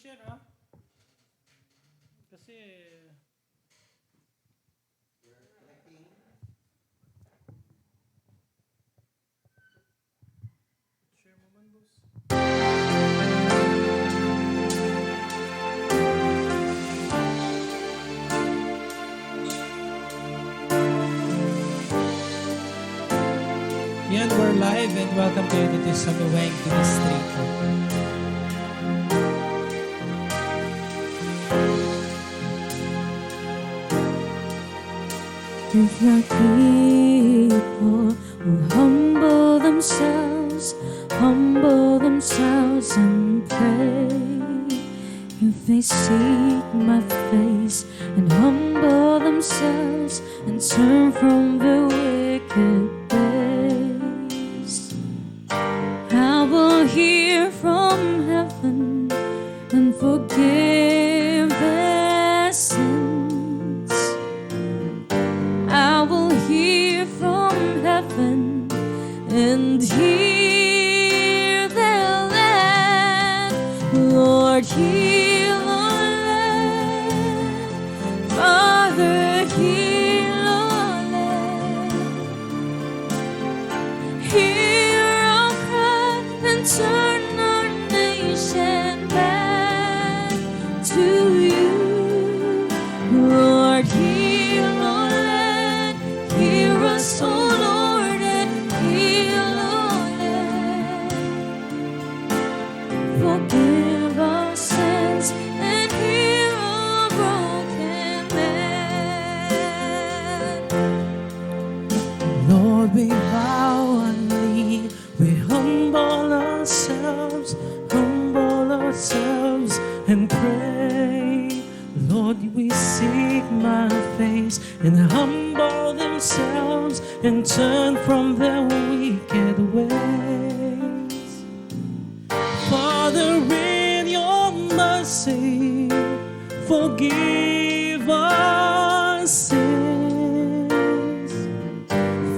share ah. Kasi... Share mo man, boss. Yan, we're live and welcome kayo dito sa Gaweng Distrito. If the people will humble themselves and pray, if they seek my face and humble themselves and turn from their wicked ways, I will hear from heaven and forgive their sins. I will hear from heaven and heal their land. Lord, heal our land. Father, heal our land. Hear our cry and turn our nation back to you. Lord, heal our land. Hear us, O Lord, and heal our land. Forgive our sins and heal our broken land. Lord, we bow and kneel, we humble ourselves and pray. Lord, we seek my face and humble themselves and turn from their wicked ways. Father, in your mercy, forgive our sins.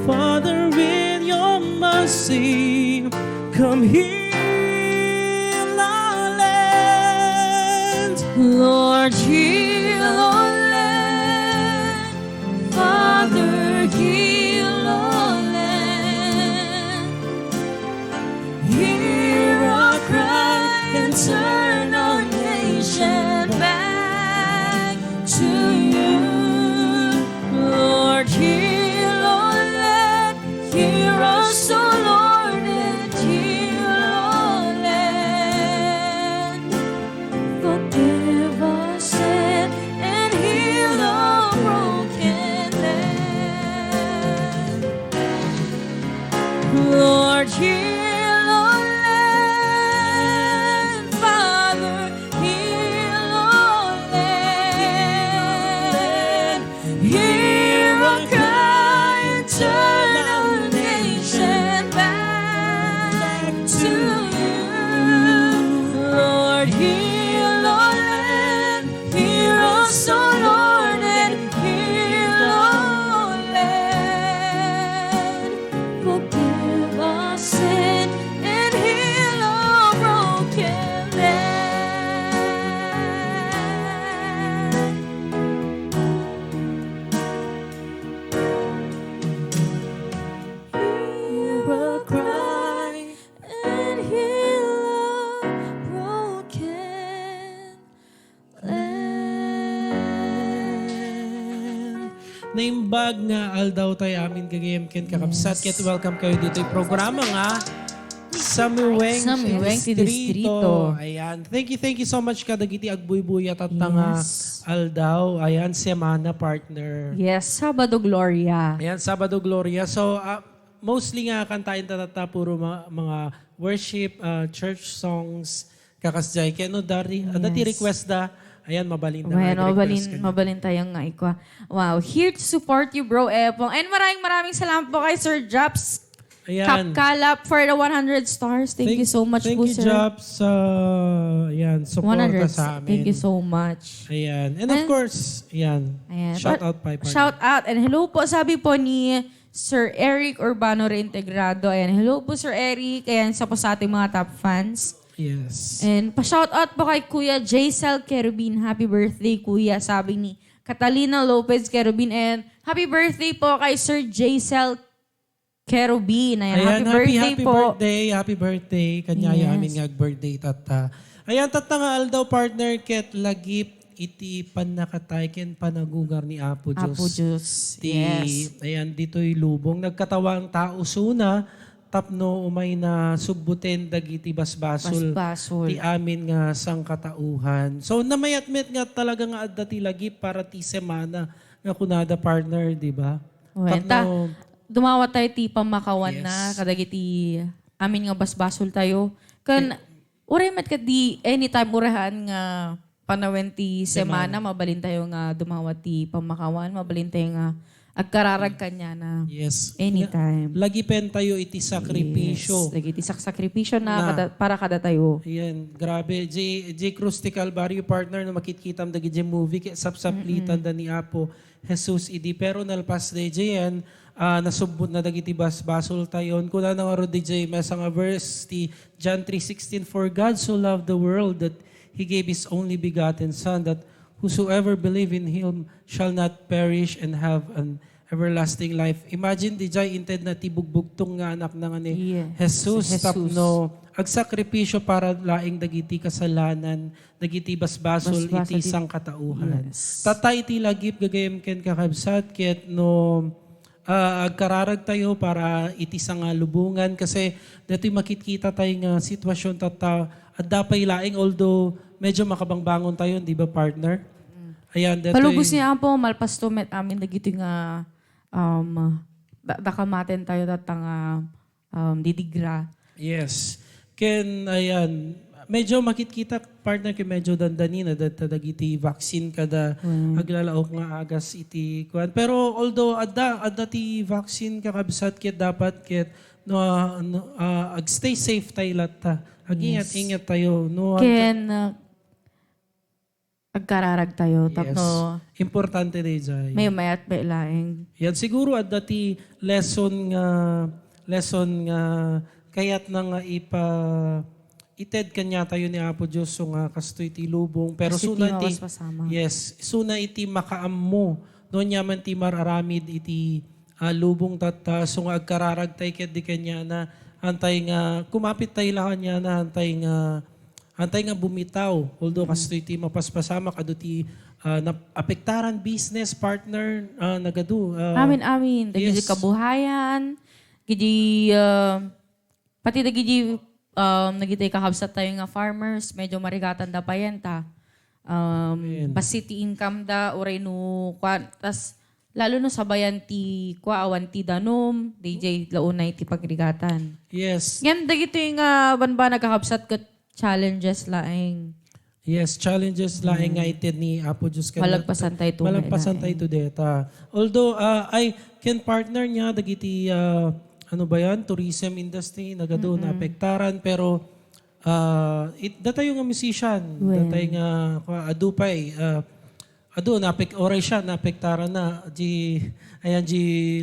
Father, in your mercy, come heal our land. Lord, heal our land. Father, heal our land. Hear our cry and turn our nation back to you. Lord, heal our land. Hear us, O Lord, and heal our land. Forgive our sin and heal our broken land. Lord, heal our land. Father, heal our land. Hear our cry and turn our nation back to you. Lord, heal our land. Hear us, O Lord, and heal our land. Forgive our sin and heal our broken land. Hear our cry and heal our broken land. Naimbag nga aldaw tayo amin kagayam ken kakabsat ket welcome kayo dito yung programa nga sa Miweng Distrito. Ayan. Thank you so much kadagiti agbuybuya at nga aldaw. Ayan, semana partner. Yes, Sabado Gloria. Ayan, Sabado Gloria. So, mostly nga kantayin tatata puro mga worship, church songs, kakasjay. Kaya no, dati request da. Ayan, mabalin na. Bueno, mabalin tayong nga ikwa. Wow, here to support you, Bro Epong. And maraming salamat po kay Sir Japs Ayan. Kapkalap for the 100 stars. Thank you so much thank po, you, sir. Jobs, ayan, suporta 100. sa amin. Thank you so much. Ayan. And of course, ayan. Shout out, Piper. Shout out. And hello po, sabi po ni Sir Eric Urbano Reintegrado. Ayan, hello po, Sir Eric. Ayan, sa po sa ating mga top fans. Yes. And pa-shoutout po kay Kuya Jaisel Kerubin. Happy birthday, Kuya, sabi ni Catalina Lopez Kerubin. And happy birthday po kay Sir Jaisel Kerubin. Ayan, happy birthday po. Happy birthday. Kanyaya amin nga birthday tata. Ayan, tata nga aldaw partner ket lagip iti panakatayken panagugar ni Apo Diyos. Apo Diyos. Yes. Ayan, dito'y lubong. Nagkatawang tao suna, tapno umay na subbuten dagiti basbasol. Ti amin nga sang katauhan. So namayat-met nga talaga nga adda ti lagip para ti semana nga kunada partner, di ba? Tapno, dumawa tayo ti pamakawan na kadagiti amin nga basbasol tayo. Kan uray met ka di anytime urahan nga panawen ti semana, mabalin tayo nga dumawat ti pamakawan, mabalin tayo nga agkararag kanya na anytime. Lagi pen tayo iti sakripisyo. Yes. Lagi iti sakripisyo na para kada tayo. Ayan, grabe. J. Cruz ti Calvario partner na makitkitam dagi di movie sapsaplitan da ni Apo Jesus idi. Pero nalpas de yan, nasubot na dagiti basbasol tayon. Kuna na nga di jay mesang a verse ti John 3:16, for God so loved the world that He gave His only begotten Son, that whosoever believe in Him shall not perish and have an everlasting life. Imagine, di jay inted na tibugbugtong nga anak na nga ni Jesus. Tapno, agsakripisyo para laing dagiti kasalanan, dagiti basbasol, iti sang katauhan. Yes. Tata iti lagip gagayem ken kakabsat, ket no agkararag tayo para iti sang lubungan. Kasi dito'y makitkita tayo nga sitwasyon tata, at dapay laing, although medyo makabangbangon tayo, di ba partner? Ayan, palubos niya po, malpasto met amin dagito nga dakamaten tayo datang didigra. Yes. Ken, ayan, medyo makitkita partner kay medyo dandanin na dagiti vaccine kada aglalaok nga agas iti kuan. Pero although adda ti vaccine kakabsat ket dapat ket stay safe tayo latta. Ingat tayo. No, Ken, agkararag tayo. Yes. Tapno, importante din dyan. may mayat may laing. Yan, siguro at dati lesson nga kayat na nga ited kanya tayo ni Apo Diyos so nga kastoy ti lubong. Pero suna iti, suna iti makaammo. Noon yaman ti mararamid iti lubong tata so nga agkararag tayo ket di kanya na antay nga, kumapit tayo lang niya na antay nga bumitaw. Although kastoy ti mapaspasama kado ti apektaran business partner nagadu. Amin. Dagiti kabuhayan, gidi pati dagiti nagiti kakabsat tayo nga farmers, medyo marigatan da payenta. Pasiti income da, uray no, tas lalo no sabayan ti awan ti danom, DJ launay ti pagrigatan. Yes. Yan dagito yung banba nagkakabsat kat challenges laing. Yes, challenges laing nga ited ni Apo Diyos. Malagpasan tayo to. Malagpasan tayo to deta. Although, ken partner niya, dagiti, tourism industry, nagado na apektaran, pero datayo nga musician, datayo nga adupay, oray siya, naapektaran na. Ayan,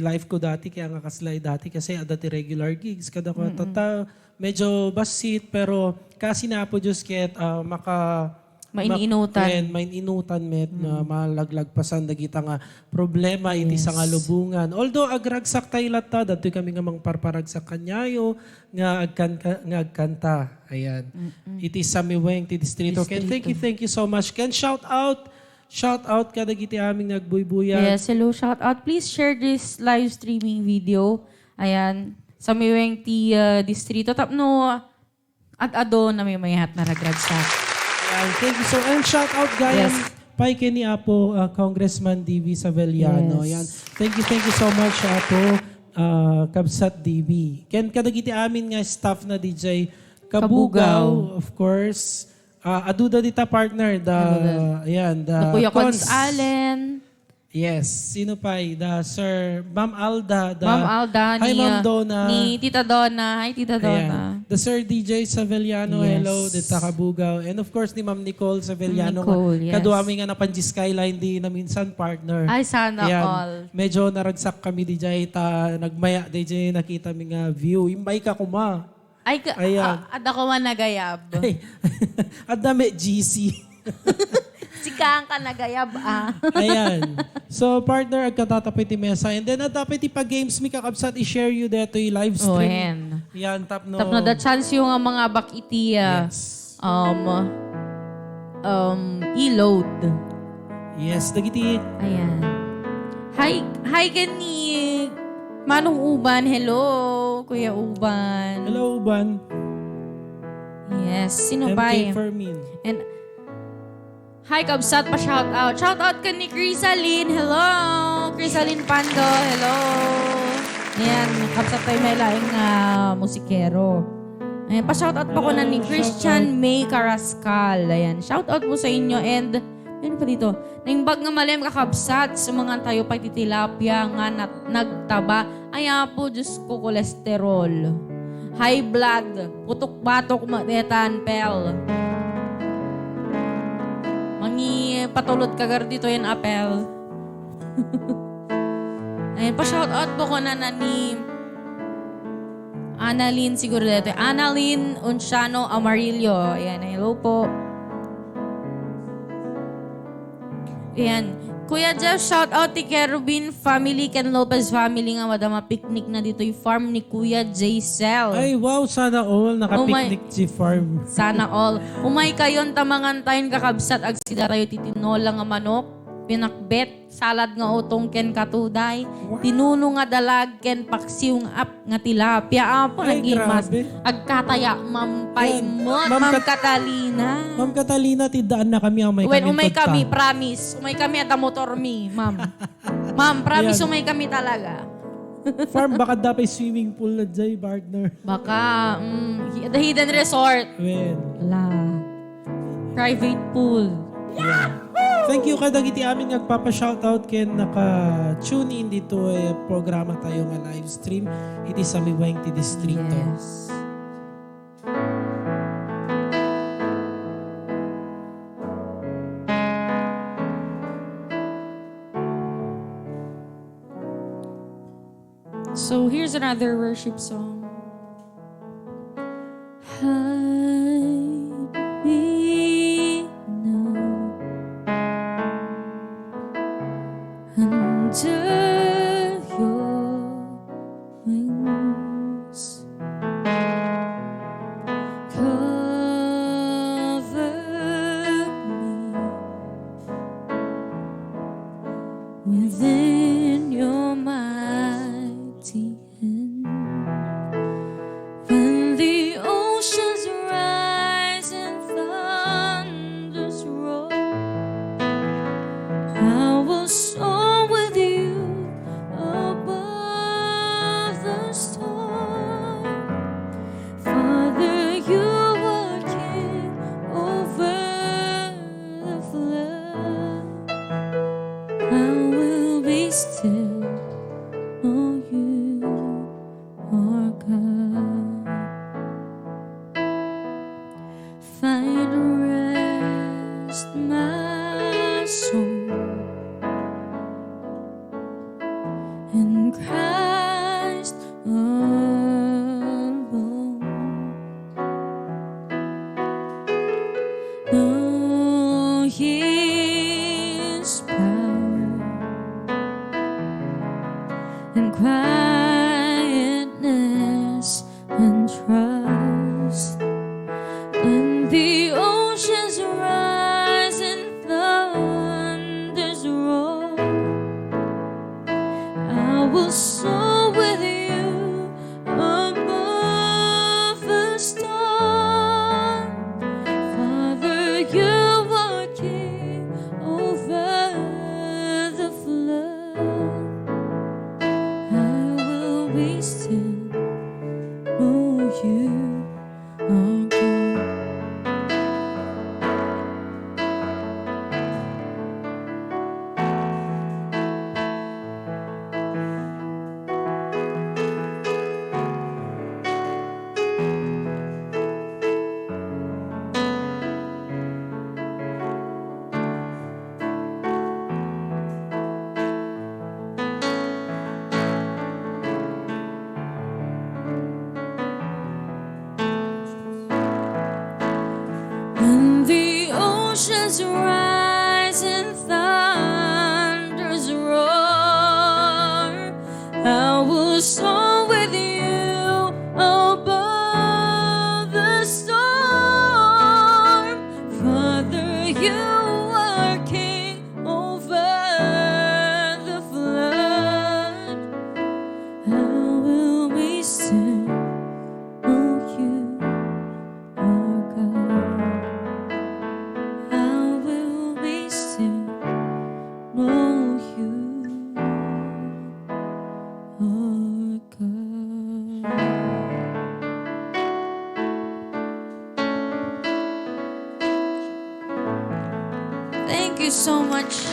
life ko dati, kaya nga kaslay dati kasi dati regular gigs. Kada ko, medyo basit, pero kasi na po Diyos ket maininutan. Maininutan met na malaglagpasan dagita nga problema iti sa nga lubungan. Although agragsak tayo lata, dati kami nga mangparparagsak kanyayo nga agkanta. Ayan. Iti Samiweng, ti distrito. Ken, thank you so much. Ken, shout out kada giti aming nagbuybuyan. Yes, hello, shout out. Please share this live streaming video. Ayan, sa miweng ti distrito. Tapno, at ado na may mayahat na nagragsak. Ayan, thank you so much. And shout out guys. Pay ni Apo, Congressman DV Saveliano. Ayan. Thank you so much Apo, Kabsat DV. Ken kada giti amin nga staff na DJ Kabugaw, of course. Aduda dita partner, Kuya Cons Allen. Yes, sino pa? Sir, Ma'am Alda. Ma'am Alda, hi Ma'am Donna. Ni Tita Donna. Hi Tita Donna. The Sir DJ Saveliano, hello, dita Kabugaw. And of course, ni Ma'am Nicole Saveliano. Kaduami nga na Panji Skyline, di na minsan partner. Ay, sana all. Medyo naragsak kami DJ, nagmaya DJ, nakita mi nga view. Imbay ka kuma. Ay, Ayan. at ako man nagayab. Ay, at dami, GC. Si Kang ka nagayab, Ayan. So, partner, agkatatapit ti mesa. And then, dapat ipa-games mi kakabsat, i-share you dito, i-live Oh, stream. yan. Yan, tap no. Tap na the chance yung mga bakiti, Yes. i-load. Yes, dagiti. Ayan. Hi gani. Manong Uban, hello. Kuya Uban. Hello, Uban. Yes, sino MK ba yun? Fermin. And hi, Kabsat, pa-shout out. Shout out ka ni Crisaline. Hello. Crisaline Pando. Hello. Ayan, Kabsat tayo may laing musikero. Ayan, pa-shout out pa ko na ni Christian May Carascal. Ayan, shout out po sa inyo. And, ano pa dito? Naimbag nga malim kakabsat sa mga tayo pa titilapia nga nagtaba. Aya po, Diyos ko, kolesterol. High blood. Putok-batok matetan, pel. Mangi patulot kagar dito yung apel. Ayun, pa-shoutout po ko na ni Annalyn siguro dito. Annalyn Unciano Amarillo. Ayan, hello po. Ayan. Kuya Jeff, shoutout ti Kerubin family, Ken Lopez family nga madama picnic na dito yung farm ni Kuya J-Cell. Ay, wow, sana all nakapiknik si farm. Sana all. Umay kayon tamangan tayon kakabsat ag sila tayo titinola nga manok, pinakbet, salad nga utong ken katuday, tinuno nga dalag ken paksiw nga ap nga tilapia. Apo Ay, nagimas. grabe. Agkataya mampay Yan. mo, Ma'am Ma'am Kat- Catalina. Ma'am Catalina, tidaan na kami ang may When kaming umay tagta. kami, promise. Umay kami at motor me, ma'am. Ma'am, promise Ayan. umay kami talaga. Farm, baka dapat swimming pool na dyan, partner. Baka, the hidden resort. Well, La. Private pool. thank you kada giti amin nagpapa-shoutout ken naka-tune in dito programa tayo nga live stream. Iti sa Miweng ti Distrito. Yes. So here's another worship song. Hide me now under your wings. Cover me within your mighty hand. When the oceans rise and thunders roar, I will soar with you above the storm. Father, you are king over the flood. I will be song with you above the storm. Father, you are king over the flood. How will we sing? Oh, you are God. How will we sing? Oh, you are God. Thank you so much.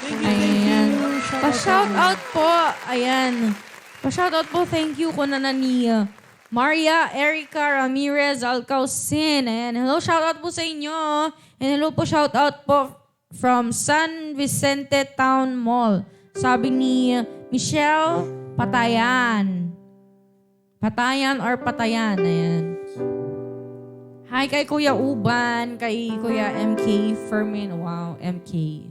Thank you, Ayan. Shout Pa-shout out po. Ayan. Pa-shout out po. Thank you ko na ni Maria Erica Ramirez Alcaucin. Ayan. Hello, shout out po sa inyo. And hello po, shout out po from San Vicente Town Mall. Sabi ni Michelle Patayan. Patayan or Patayan. Ayan. Hi kay Kuya Uban, kay Kuya MK Fermin. Wow, MK.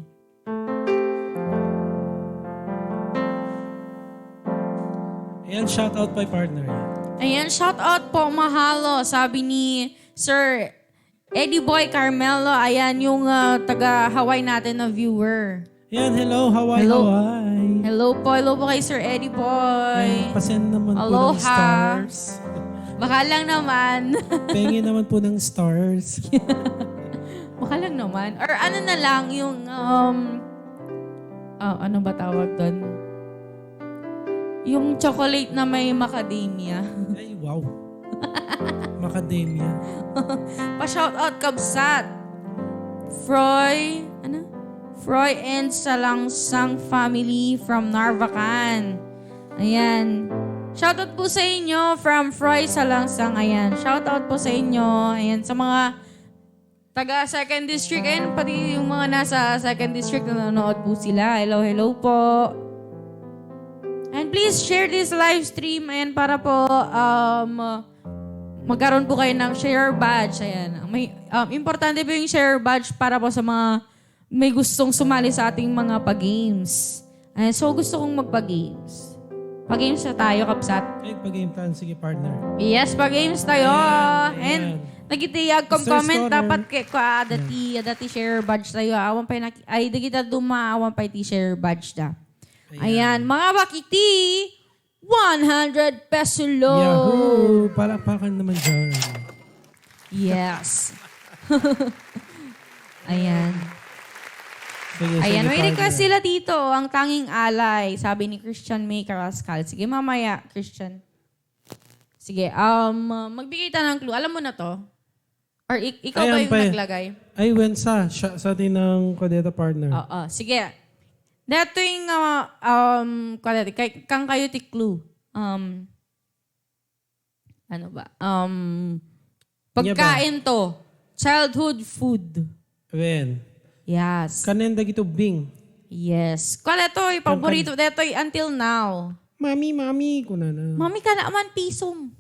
Ayan, shout out my partner. Ayan, shout out po, mahalo. Sabi ni Sir Eddie Boy Carmelo. Ayan, yung taga Hawaii natin na viewer. Ayan, hello, Hawaii, Hello. Hawaii. Hello po kay Sir Eddie Boy. Ayan, pasend naman po ng Aloha. stars. Baka lang naman. Pengi naman po ng stars. Baka lang naman. Or ano na lang, yung, ano ba tawag doon? Yung chocolate na may macadamia. Ay, wow. Macadamia. Pa-shoutout Kabsat. Froy and Salangsang family from Narvacan. Ayan. Shoutout po sa inyo from Froy Salangsang. Ayan. Shoutout po sa inyo. Ayan. Sa mga taga 2nd District. Ayan. Pati yung mga nasa 2nd District na nanonood po sila. Hello po. And please share this live stream. Ayan. Para po magkaroon po kayo ng share badge. Ayan. May, importante po yung share badge para po sa mga may gustong sumali sa ating mga pag-games. Ayan. So gusto kong magpa-games. Pag-games na tayo, Kapsat. Ay, pag-game tayo. Sige, partner. Yes, pag-games tayo. Ayan, And ayan. nagitiyag kom Mr. comment Scholar. dapat kay ko dati share badge tayo. Awan pa ay dagita duma awan pa ti share badge da. Ayan, mga bakiti 100 peso load. Yahoo! Palakpakan naman dyan. Yes. Ayan. Sige, Ayan, sige, may partner. request sila dito. Ang tanging alay. Sabi ni Christian May Carrascal. Sige, mamaya, Christian. Sige, magbigay tayo ng clue. Alam mo na to? Or ikaw ba Ayan, yung pa eh. naglagay? Ay, Wensa. Sa atin ng Kodeta partner. Oo, sige. Dato yung, kang kayo ti clue. Ano ba? Pagkain to. Childhood food. Wen. Yes. Kanenda gito Bing. Yes. Kala to, paborito. Dato until now. Mami, kuna na. Mami ka naman, pisong.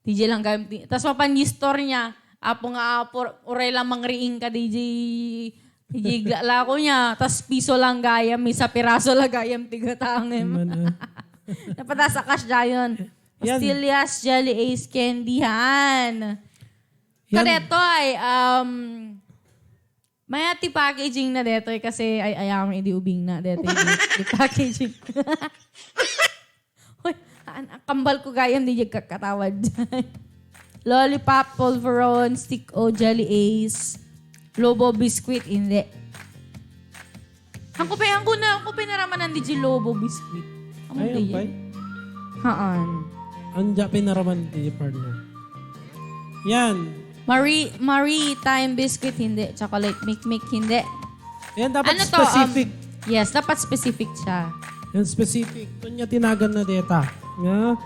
DJ lang gamit. Tapos mapan-store niya. Apo nga, uray lang mangriing ka, DJ. DJ lako niya. Tapos piso lang gayam. Isa piraso lang gayam, tigatangim. Napatasa cash dayon. Yan. Pastillas, Jelly Ace, Candyhan. Yan. Kadeto ay, may ati packaging na deto kasi ay ayaw hindi ubing na deto di packaging. Hoy, ang kambal ko gayam di kakatawad dyan. Lollipop, Polveron, Stick O, Jelly Ace, Lobo Biscuit, hindi. Ang pinaramanan di Lobo Biscuit. Ay, ang bay. Haan. Anja pinaraman di partner. Yan. Maritime Biscuit, hindi. Chocolate Mic, hindi. Yan dapat Ano to? specific. Yes, dapat specific siya. Yan specific. Kung niya tinagan na deta. Nga?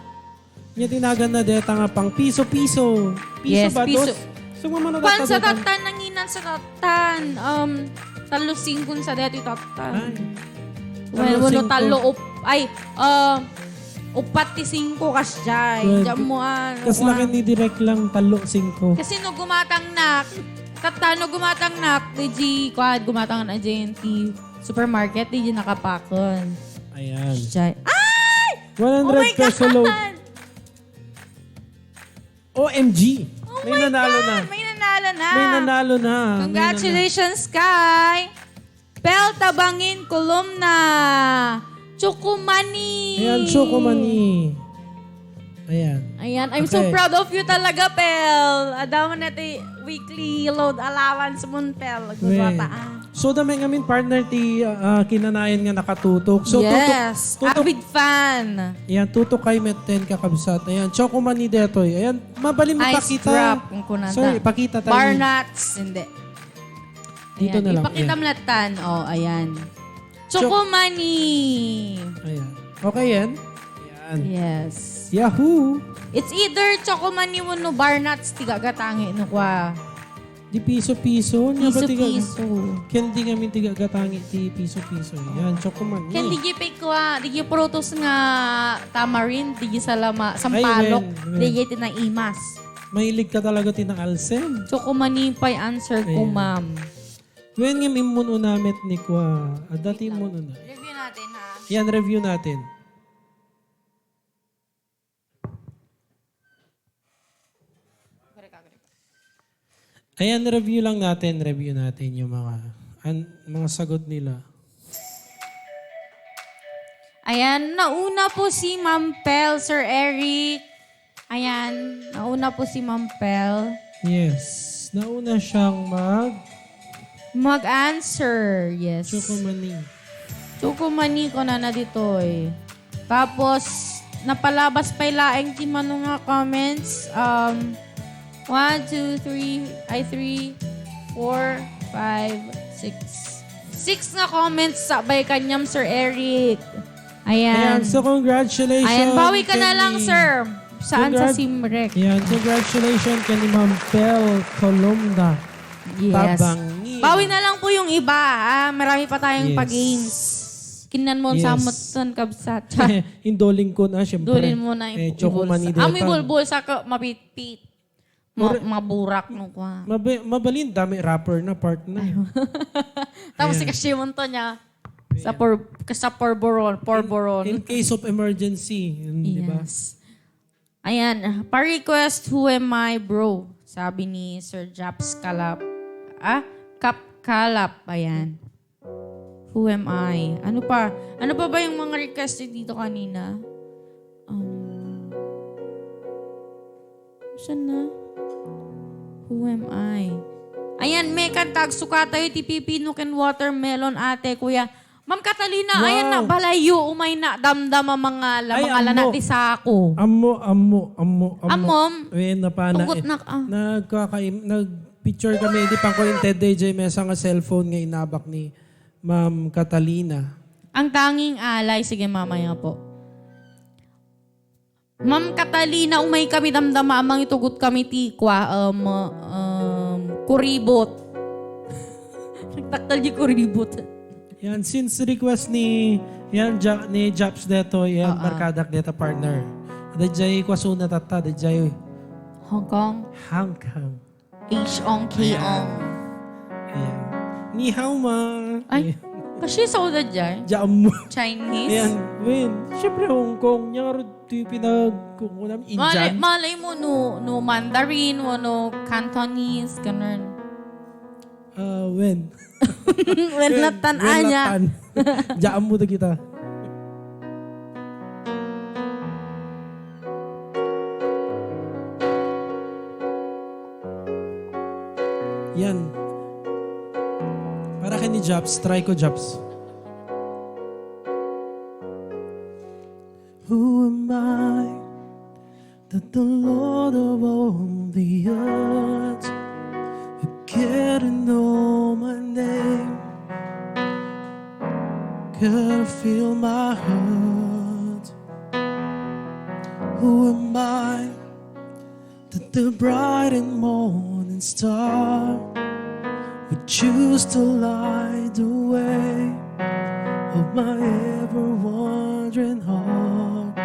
Niya tinagan na deta nga pang piso-piso. Piso Yes, ba? piso. Sumama na Kwan sa tatan. tatan, nanginan sa tatan. Talo singkon sa dati tatan. Ay. Well, Talo no, talo up. Ay, upat ti singko kas jay. Well, Diyan mo Kasi laki ni direct lang talo 5. Kasi no gumatang nak, tatano gumatang nak, di gumatang na JNT supermarket, di nakapakon. Ayan. Jay. Ay! Oh my peso God! load. OMG! Oh May my nanalo God! na. May nanalo na. May nanalo na. Congratulations, Sky! Pel Tabangin Columna. Chukumani. Ayan, Chokomani. Ayan. Ayan, I'm so Okay. proud of you talaga, Pel. Adaman natin weekly load allowance mo, Pel. Gudwata. So dami ngamin partner ti kinanayan nga nakatutok. So Yes, tutok. avid fan. Ayan, tutok kay Meten kakabsat. Ayan, Chokomani detoy. Ayan, mabalim mo Ice pakita. drop kung kunanda. Sorry, pakita tayo. Bar nuts. Hindi. Dito Ayan, na lang. ipakita mo natan. Oh, ayan. Chokomani. Ayan. Okay yan? Ayan. Yes. Yahoo! It's either Chokomani mo no bar nuts tiga gatangi no kwa. Di piso-piso. Nya ba tiga- Piso-piso. Kendi kami tiga gatangi ti piso-piso. Yan, Chokomani. Ken digi pe kwa, digi protos nga tamarind, digi salama, sampalok, wen. digi tinang imas. Mahilig ka talaga tinang alsem. Chokomani pa answer ko, Ayan. ma'am. When nga mimun unamit ni kwa. Dati mo na. Review natin ha. Yan, review natin. Ayan, review natin yung mga sagot nila. Ayan, nauna po si Ma'am Pel, Sir Eric. Ayan, nauna po si Ma'am Pel. Yes. Nauna siyang Mag-answer, yes. Chokomani. Chukumani ko na dito eh. Tapos, napalabas pa ilaing ti mano nga comments. 1, 2, 3, 4, 5, 6. 6 na comments sabay kanyam, Sir Eric. Ayan, Ayan. so congratulations. Ayan, bawi ka na lang, Kenny. sir. Saan sa Congrat- Simrek? Ayan, congratulations kay ni Ma'am Pel Columna. Yes. Tabangin. Bawi na lang po yung iba. Marami pa tayong Yes. pa-games. Kinan mo Yes. sa mutan kabsat. Indoling ko na, syempre. Dulin mo na yung Chokomani ibulsa. Amoy deta. bulbul sa mapitpit. Maburak no kwa. Mabalin, dami rapper na part na. Tapos si Kashimon to niya. Sa porboron. In case of emergency, di ba? Yes. Ayan. Pa-request, who am I, bro? Sabi ni Sir Japs Kalap. Kalap. Ayan. Who am I? Ano pa? Ano pa ba yung mga request dito kanina? Saan na? Who am I? Ayan, may kantag suka tayo ti pipino ken watermelon ate, kuya. Ma'am Catalina, Wow. ayan na, balayo, umay na, damdam ang mga lana ti sako. Ammo. Amom. Ayan, napana. Tugot na Nag-picture kami, di pa ko yung Ted DJ Mesa nga cellphone nga inabak ni Ma'am Catalina. Ang tanging alay, sige mamaya po. Ma'am Catalina, umay kami damdama, amang itugot kami ti kuribot. Nagtaktal di kuribot. Yan, since request ni Japs Deto, yan, Markadak Deta partner. Dajay kwasuna tata, dajay Hong Kong, Hangkang. H-ong, K-ong. Ayan. Ni hao ma. Ay, kasi sa uda dyan, Jam mo. Chinese. Ayan, win. Siyempre, Hong Kong. Nyaro, di pinagkukunam. Malay, Indian. malay mo no Mandarin, no Cantonese, ganun. When? When natanaan niya. Jam mo na kita. Yan. Para kay ni Japs. Try ko, Japs. Who am I that the Lord of all the earth would care to know my name? Could feel my heart. Who am I that the bright and morning star would choose to light the way of my ever-wandering heart?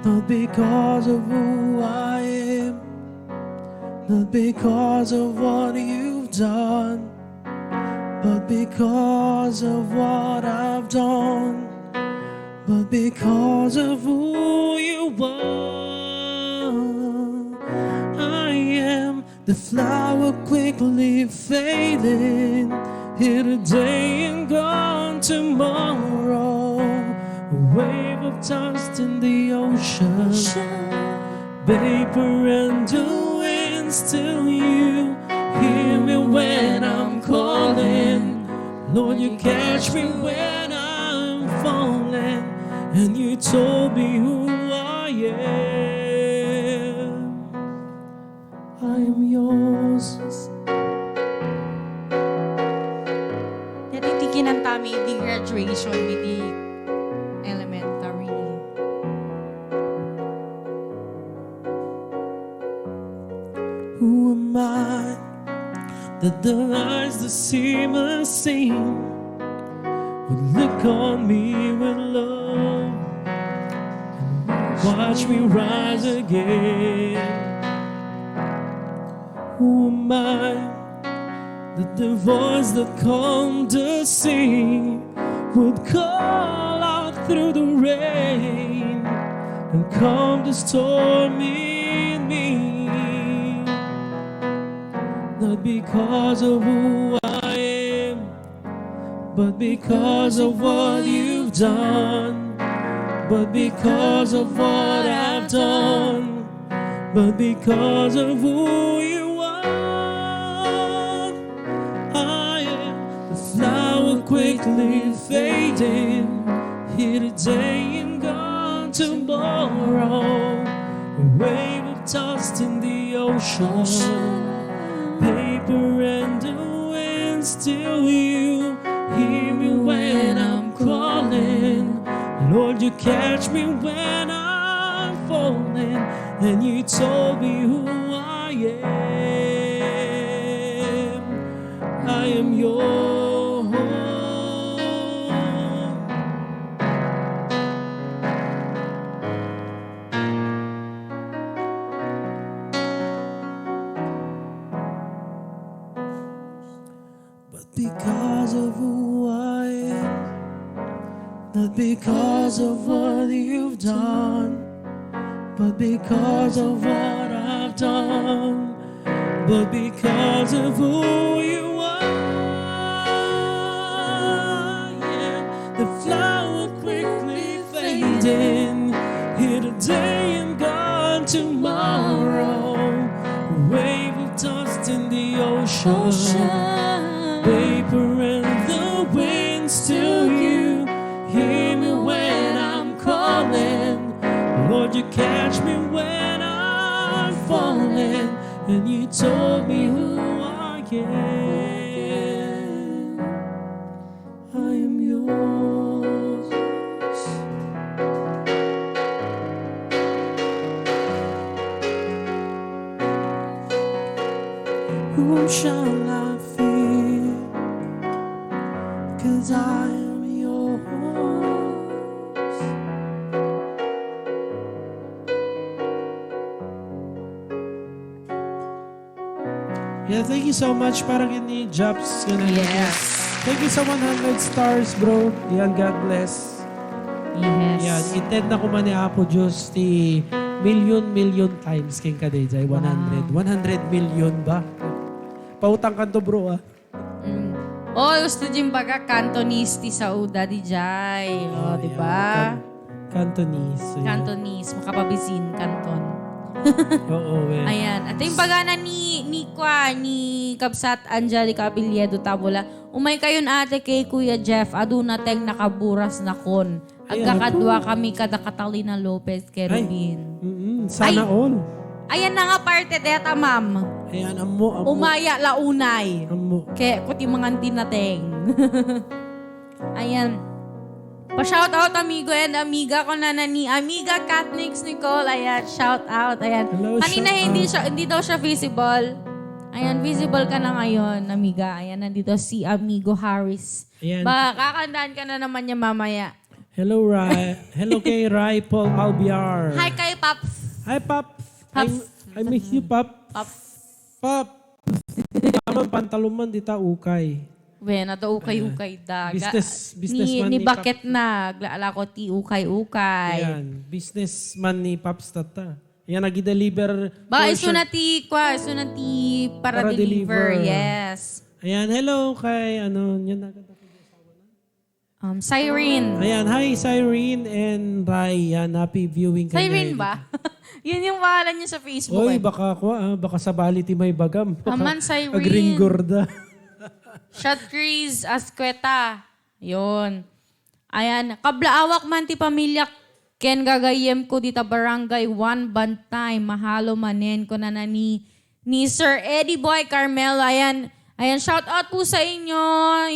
Not because of who I am, not because of what you've done, but because of what I've done but because of who you are. I am the flower quickly fading, here today and gone tomorrow. A wave of dust in the ocean, vapor and the wind. Still you hear me when I'm calling. Lord, you catch me when I'm falling, and you told me who I am. I am yours. Natitikin ang tami di graduation di elementary. Who am I that the eyes that seem unseen would look on me with love and watch me rise again? Who am I that the voice that calmed the sea would call out through the rain and calm the storm in me? Not because of who I am, but because of what you've done. But because of what I've done. But because of who you are. I am the flower quickly fading, here today and gone tomorrow. A wave of dust in the ocean, paper and the wind. Still you hear me when I'm calling. Lord, you catch me when I'm falling, and you told me who I am. I am yours. Because of who I am, not because of what you've done, but because of what I've done, but because of who you are. Yeah, the flower quickly fading, here today and gone tomorrow. A wave of dust in the ocean, paper and the wind. Still you hear me when I'm calling. Lord, you catch me when I'm falling, and you told me who I am. I am yours. Whom shall I fear? 'Cause I am yours. Yeah, thank you so much. Parang yun ni Jobs. Yes. Thank you sa 100 stars, bro. Yan, God bless. Yes. Yan, intend na ko man ni Apo Diyos ti million times king ka day, 100. 100 million ba? Pautang ka to, bro, ah. Oh, gusto din baga Cantonese ti sa Uda di Jai. Oh, di ba? Cantonese. Yeah. Cantonese, makapabisin, Canton. Oo, well. Ayan. At yung baga na ni Kabsat Angelica Abilledo Tabula, umay kayon ate kay Kuya Jeff, aduna teng nakaburas na kon. Agkakadwa kami kada Catalina Lopez Kerubin. Sana all. Ayan na nga parte deta, ma'am. Ayan, amo. Umaya launay. Amo. Kaya kuti mga tinateng. Ayan. Pa-shout out amigo and amiga ko na ni Amiga Catnix Nicole. Ayan, shout out. Ayan. Hello, Kanina hindi daw siya visible. Ayan, visible ka na ngayon, amiga. Ayan, nandito si Amigo Harris. Ayan. Kakandaan ka na naman niya mamaya. Hello, Rai. Hello kay Rai Paul Albiar. Hi kay Pops. Hi, Pop. Pops. I miss you, Pop. Pops. Pop. Tamang pantaluman di ta ukay. When na ukay-ukay da. Businessman ni ni Bakit na. Glaala ko ti ukay-ukay. Ayan, businessman ni Pops Tata. Ayan, nag-deliver. Ba, iso na ti para deliver. Yes. Ayan, hello kay, yan na. Cyrene. Ayan, hi Cyrene and Ryan. Happy viewing kanya. Cyrene ba? Yun yung pangalan niya sa Facebook. Oy, baka sa baliti may bagam. Aman, Cyrene. Agringgorda. Shot Chris Asqueta. Yun. Ayan. Kablaawak man ti pamilya ken gagayem ko dita barangay 1 Bantay. Mahalo manen ko na ni Sir Eddie Boy Carmelo. Ayan. Ayan, shout out po sa inyo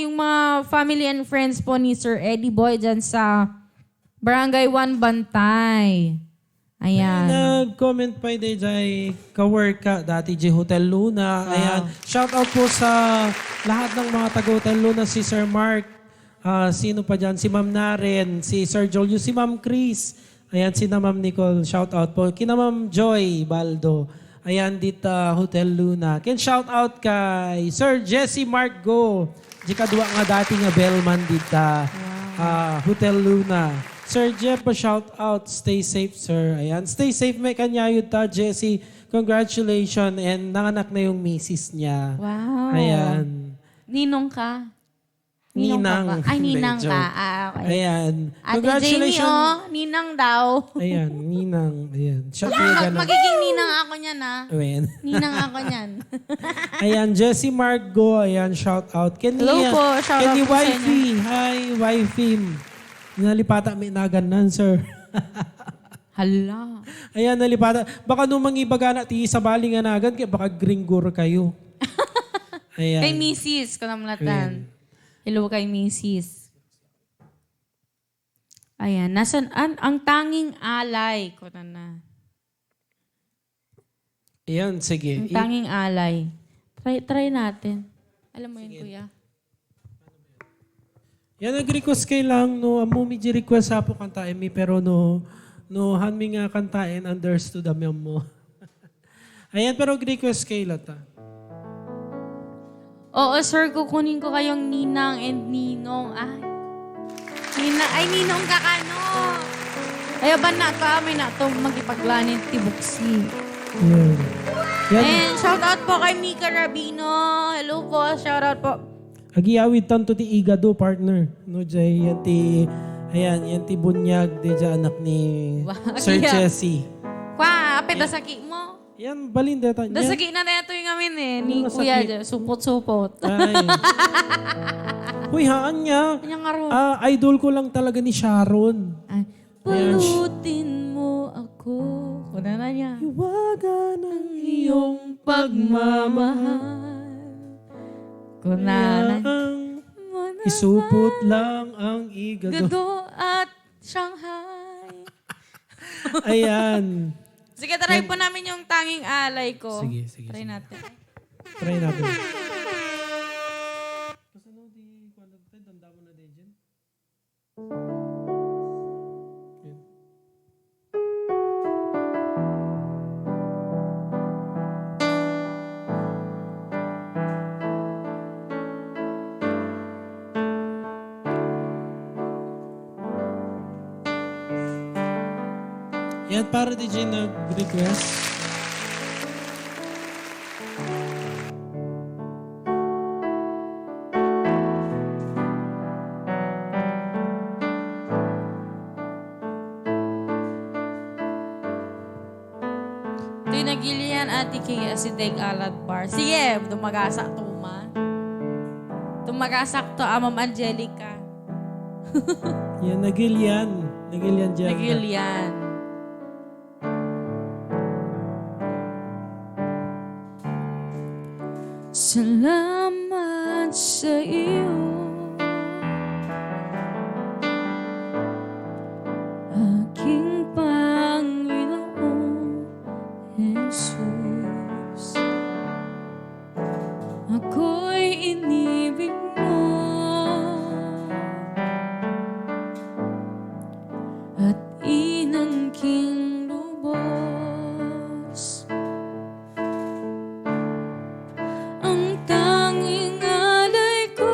yung mga family and friends po ni Sir Eddie Boy dyan sa barangay 1 Bantay. Ayan. Nag-comment pa dyan ka-work ka dati J Hotel Luna. Wow. Ayan. Shout out po sa lahat ng mga taga-Hotel Luna. Si Sir Mark. Sino pa dyan? Si Ma'am Naren. Si Sir Jolio. Si Ma'am Chris. Ayan, si na Ma'am Nicole. Shout out po. Kina Ma'am Joy Baldo. Ayan, dito Hotel Luna. Ken shout out kay Sir Jesse Mark Go. Di kadwa nga dati nga bellman dito. Hotel Luna. Sir Jeff, shout out. Stay safe, sir. Ayan. Stay safe, may kanyayod ta, Jesse. Congratulations. And nanganak na yung misis niya. Wow. Ayan. Ninong ka? Ninang. Ka ba? Ay, ninang Medyo. ka. Okay. Ayan. Ate Jamie, ninang daw. Ayan, ninang. Ayan. Siya Magiging ninang ako niyan, ha? Ayan. Ninang ako niyan. Ayan, Jessie Margo. Ayan, shout out. Hello po, shout out Kenny po sa Wifey. Hi, Wifey. Nalipata may naganan, sir. Hala. Ayan, nalipata. Baka nung mangibaga na ti sa balinganagan, kaya baka gringgor kayo. Ayan. Kay Mrs. Kanamlatan. Hello kay Mrs. Ayan. Nasan, ang tanging alay ko na. Ayan, sige. Ang tanging alay. Try natin. Alam mo yun, kuya? Yan, nag-request kay lang, no, amo medyo request sa po kantain mi, pero no, han mi nga kantain, understood amem mo. Ayan, pero request kay lata. Oo, sir, kukunin ko kayong ninang and ninong. Ninong ka kano. Ayaw ba na ka, may na ito magipaglanit tibuksi. Yan. Yan. And shout out po kay Mika Rabino. Hello po, shout out po. Agiawid tanto ti igado, partner. No, jay, yan ti, ayan, yan ti bunyag, di dyan anak ni Sir Jesse. Kwa, apit dasaki mo. Yan, balin deta. Dasaki na ito yung amin ni Kuya dyan. Supot-supot. Ay. Uy, haan niya. Kanyang araw. Idol ko lang talaga ni Sharon. Ay, pulutin mo ako. Kuna na niya. Iwaga ng Iyong pagmamahal. Kuna na isupot lang ang igado. Gado at Shanghai. Ayan. Sige, try po namin yung tanging alay ko. Sige. Try natin. Try natin. Yan, para DJ nag-request. Ito'y nagilian ati kay si Deg Alad Bar. Sige, dumagasak to ma. Dumagasak to, Ma'am Angelica. Yan, nagilian. Nagilian dyan. Nagilian. Salamat sa iyo, aking Panginoong Jesus. Ako'y inibig mo at inangking lubos. Ang tanging alay ko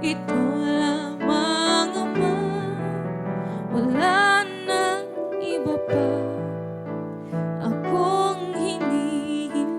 ito lamang Ama, wala nang iba pa akong hinihiling.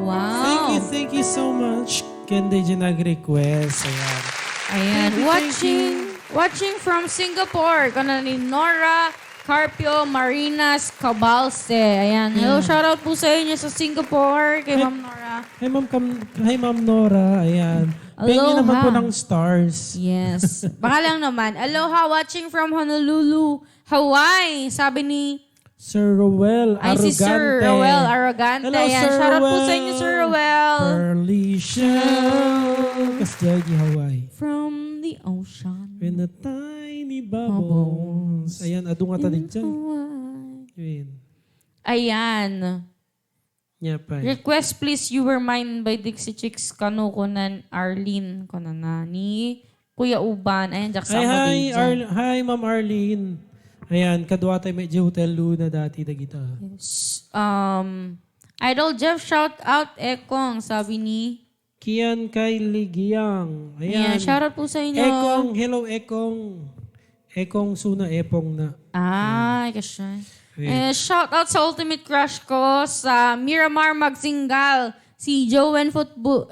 Wow! Thank you so much. Kende dyan nag-request. Ayan. Ayan, Thank you. watching from Singapore. Kana ni Nora Carpio Marinas Cabalse. Ayan, hello, shoutout po sa inyo sa Singapore, kay Ma'am Nora. Hi, Ma'am Nora. Ayan. Pengi naman po ng stars. Yes. Baka lang naman. Aloha, watching from Honolulu, Hawaii. Sabi ni Sir Rowell Arrogante. si Sir Rowell Arrogante. Hello, Ayan, Sir shoutout po Rowell. sa inyo, Sir Rowell. Perlicia. Kasjagi, Hawaii. From the ocean. When the tiny bubbles. Ayan, adunga ta din dyan. Hawaii. Yun. Ayan. Nyapay. Request please, You Were Mine by Dixie Chicks. Kano ko na Arlene. Kano na ni Kuya Uban. Ayan, Jackson mo din dyan. Hi, Ma'am Arlene. Ayan, kadwa tayo medyo Hotel Luna dati na kita. Idol Jeff, shout out Ekong. Sabi ni Kian kay Ligiyang. Ayan, Ayan. shoutout po sa inyo. Ekong, hello Ekong. Ekong suna epong na. Ay, kasya. Shout out sa ultimate crush ko sa Miramar Magsingal. Si Joven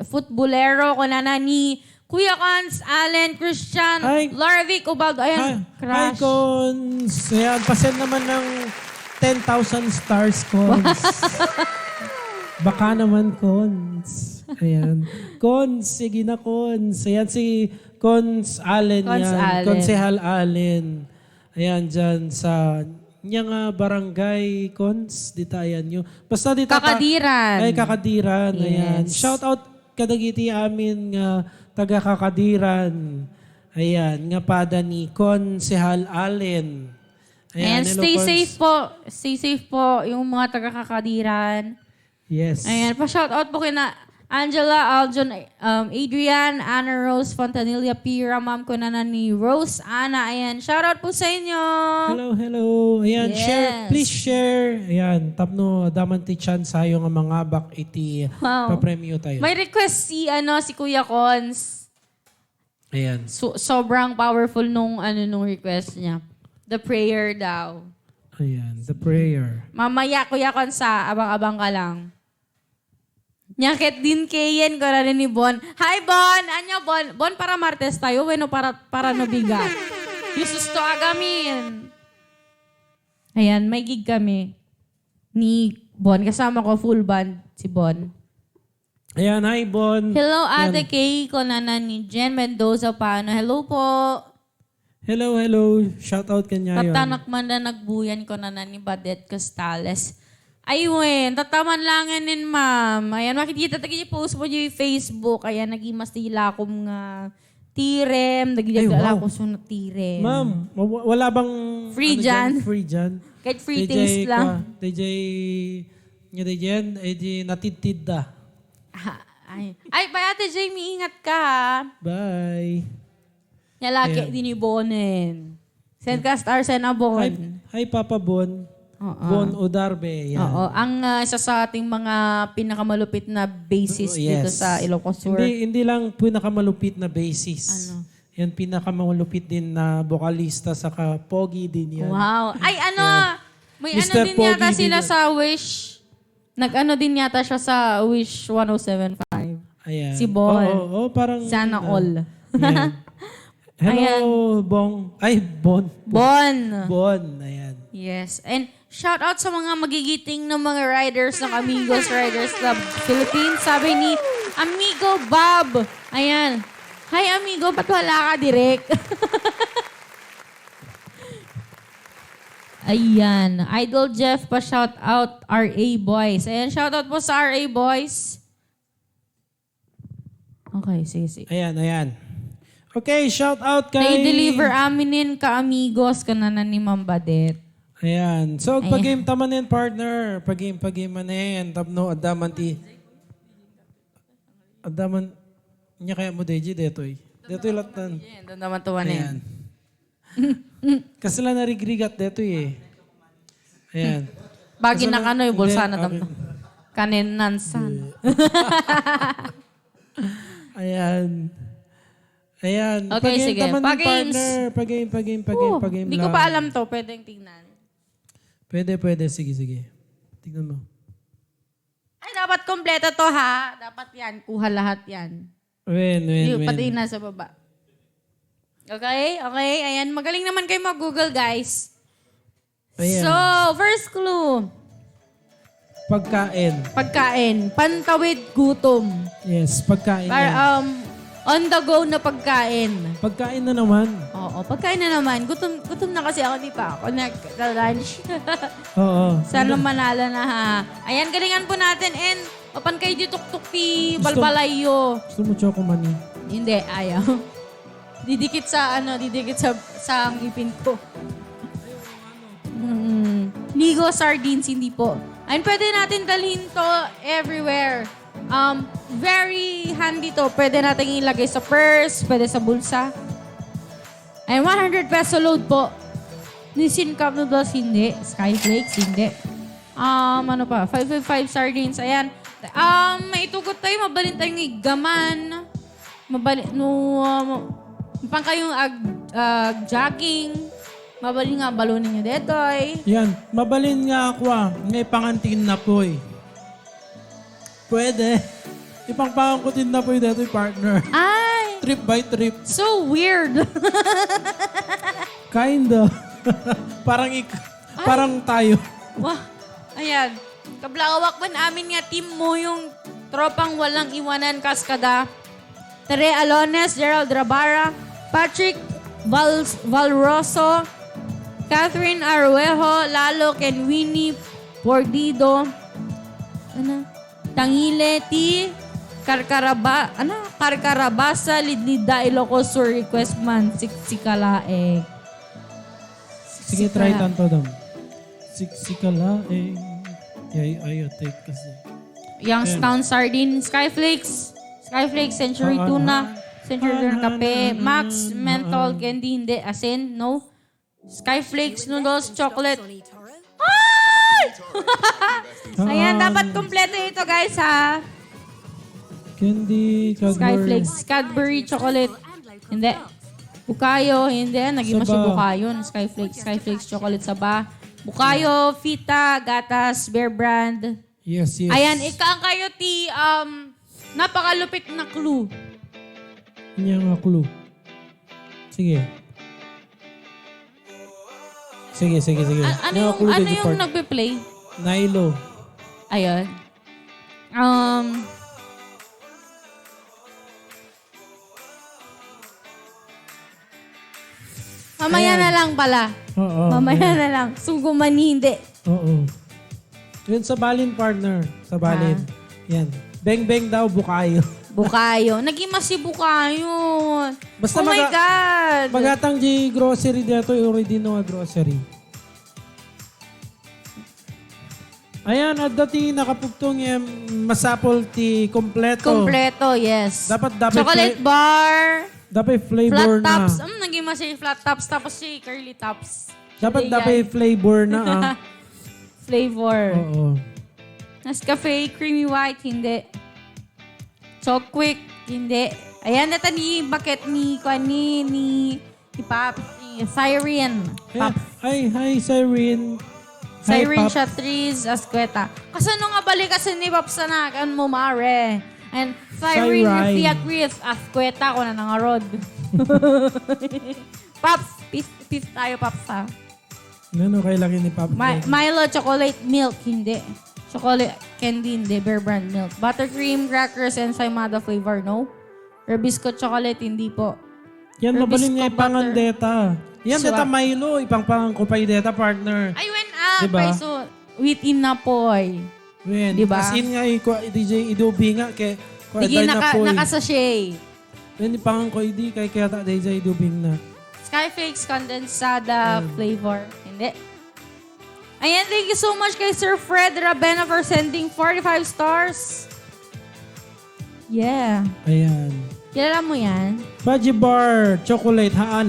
Footballero ko na ni Kuya Cons, Allen, Christian, Hi. Larvic, Ubaldo. Ayan, Hi, crush. Cons. Ayan, pasend naman ng 10,000 stars, Cons. Baka naman, Cons. Ayan. Cons, sige na, Cons. Ayan, si Cons Allen Cons yan. Allen. Konsehal Allen. Ayan, dyan sa nga barangay, Cons. Dita, ayan nyo. Basta dita. Kakadiran. Ay, Kakadiran. Ayan. Yes. Shout out kadagiti amin nga taga Kakadiran. Ayan, nga pada ni Konsehal Allen. Ayan, hello, stay Cons. safe po. Stay safe po yung mga taga-Kakadiran. Yes. Ayan, pa-shout out po kina Angela, Aljon, Adrian, Anna Rose, Fontanilla, Pira, ma'am ko na ni Rose, Ana. Ayan, shout out po sa inyo. Hello. Ayan, Yes. share. Please share. Ayan, tapno daman ti chance sayo nga mga bak iti Wow. papremyo tayo. May request si Kuya Cons. Ayan. Sobrang powerful nung request niya. The prayer daw. Ayan, the prayer. Mamaya, Kuya Cons, abang-abang ka lang. Nyakit din kayen ko na rin ni Bon. Hi, Bon! Anya, Bon? Bon, para Martes tayo. Bueno, para nabigat. Yusus to agamin. Ayan, may gig kami ni Bon. Kasama ko, full band, si Bon. Ayan, hi Bon. Hello, Ate Kay ko na ni Jen Mendoza paano. Hello po. Hello. Shout out kanya yun. Tatanak man na nagbuyan ko na ni Badet Costales. Ayun, tataman lang yanin, ma'am. Ayan, makikita tagi post mo yung Facebook. Ayan, naging mas tila akong tirem. Nagigala ko sunod tirem. Ma'am, wala bang Free dyan. Free dyan. Kahit free things lang. DJ natitid da. Ay, pa Ate Jamie, ingat ka ha. Bye. Yalaki din Bonen. Send ka star sa Bon. Hi Papa Bon. Bon Odarbe. Yan. Oo, ang isa sa ating mga pinakamalupit na basis dito sa Ilocos Sur. Hindi lang pinakamalupit na basis. Ano? Yan pinakamalupit din na vocalista saka pogi din yan. Wow. Ay, may Mr. din Pogi yata din sila yan. sa Wish. Nag-ano din yata siya sa Wish 1075. Ayan. Si Bon. Oo, parang Sana all. Yan. Hello, Bong. Ay, Bon. Bon. Bon. Ayan. Yes. And shout out sa mga magigiting ng mga riders ng Amigos Riders Club Philippines. Sabi ni Amigo Bob. Ayan. Hi, amigo. Ba't wala ka direct? Ayan. Idol Jeff pa shout out RA Boys. Ayan, shout out po sa RA Boys. Okay, sige. Ayan. Okay, shout out kay... Na-deliver aminin ka amigos ka na ni Ma'am Badet. Ayan. So, pag-game tamanin, partner. Pag-game manin. Tapno, adaman ti. Adaman. Nya kaya mo, Deji, detoy. Detoy latan. Doon naman tuwan Ayan. Kasi lang narigrigat detoy eh. Ayan. Bagi na kano yung bulsa na Hindi, tamno. Kaninansan. Ayan. Ayan. Okay, sige. Tamanin, Pag-games. partner. Pag-game Hindi ko pa alam to. Pwedeng tingnan. Pwede. Sige. Tingnan mo. Ay, dapat kompleto to ha. Dapat yan. Kuha lahat yan. Wen. Pati nasa baba. Okay. Ayan. Magaling naman kayo mag-Google, guys. Ayan. So, first clue. Pagkain. Pantawid gutom. Yes, pagkain. Para, on the go na pagkain. Pagkain na naman. Oo, pagkain na naman. Gutom na kasi ako, di pa ako nag-lunch. Oo. Sana manala na ha. Ayan, galingan po natin. And, opan kayo di tuktuk ti balbalayo. Gusto mo choco mani? Hindi, ayaw. Didikit sa ngipin ko. Ligo sardines, hindi po. Ayun, pwede natin dalhin to everywhere. Very handy to. Pwede natin ilagay sa purse, pwede sa bulsa. Ayun, 100 peso load po. Nissin Cup Noodles, hindi. Skyflakes, hindi. Ano pa? 555 sardines. Ayan. Maitugot tayo, mabalin tayong igaman. Pang kayong jogging. Mabalin nga balunin nyo detoy. Yan. Mabalin nga ako Ngay pangantin na po Pwede. Ipang pangangkutin na po dito partner. Ay! Trip by trip. So weird. Kinda. Parang tayo. Wah, ayan. Kablawak man amin nga team mo yung tropang walang iwanan kaskada. Tere Alones, Gerald Rabara, Patrick Valroso, Catherine Arwejo, Lalo Kenwini, Pordido, Tangile T, Karkarabasa, Lidlida, Ilocos Sur, Request Man, Siksikalae. Sige, try tanto dam. Siksikalae. Ayaw, take kasi. Youngstown Sardine, Skyflakes, Century Tuna, Century Tuna Kape, Max, Menthol, Candy, hindi, asin, no. Skyflakes, Noodles, Chocolate. Ay! Ayan, dapat kompleto ito guys ha. Candy, Skyflakes, Cadbury, Chocolate. Hindi. Bukayo, hindi. Naging masya Bukayo. Skyflakes, Chocolate Saba. Bukayo, Fita, Gatas, Bear Brand. Yes. Ayan, ikaang kayo napakalupit na clue. Yan nga clue. Sige. Ano yung nagpe-play? Nilo. Ayun. Mamaya na lang pala. Oo. Mamaya na lang. Sugumani, hindi. Oo. Yun sa balin partner. Sa balin. Yan. Beng daw, bukayo. Bukayo. Naging masi Bukayo. Basta oh my God. Magatang di grocery dito, already no grocery. Ayan, at dati nakapugtong yung masapol ti kompleto. Kompleto, yes. Dapat Chocolate bar. Dapat Flat flavor na. tops. Naging masi flat tops tapos si curly tops. Dapat flavor na Flavor. Oo. Nescafe, creamy white, hindi. Choquick, hindi. Ayan, nata ni Bakit ni Pop, ni Siren. Pop. Hi, Siren. Siren Chatriz, Asqueta. Kasano nga balik kasi ni Pop sa nakan mo, mare. And Siren, Fiat Chris, Asqueta ko na nangarod. Pops, peace tayo, Pops ha. Ano kailangan ni Pop? Milo chocolate milk, hindi. Chocolate candy, hindi. Bear Brand milk. Buttercream, crackers, and Saimada flavor, no. Rebisco chocolate, hindi po. Yan, mabalin niya Rebisco pangandeta. Yan, Swak. deta Milo. Ipang kupay-deta, partner. Ay, went up. Diba? Peso. With in na poy. Wen, Diba? as in nga, DJ Idobi nga, kay Digi nakasashay. Wen, pangang ko idi, kay kaya DJ Idobing na. Skyflakes condensada flavor. Hindi. Ayan, thank you so much kay Sir Fred Ravena for sending 45 stars. Yeah. Ayan. Kilala mo yan? Fudgy bar, chocolate, haan.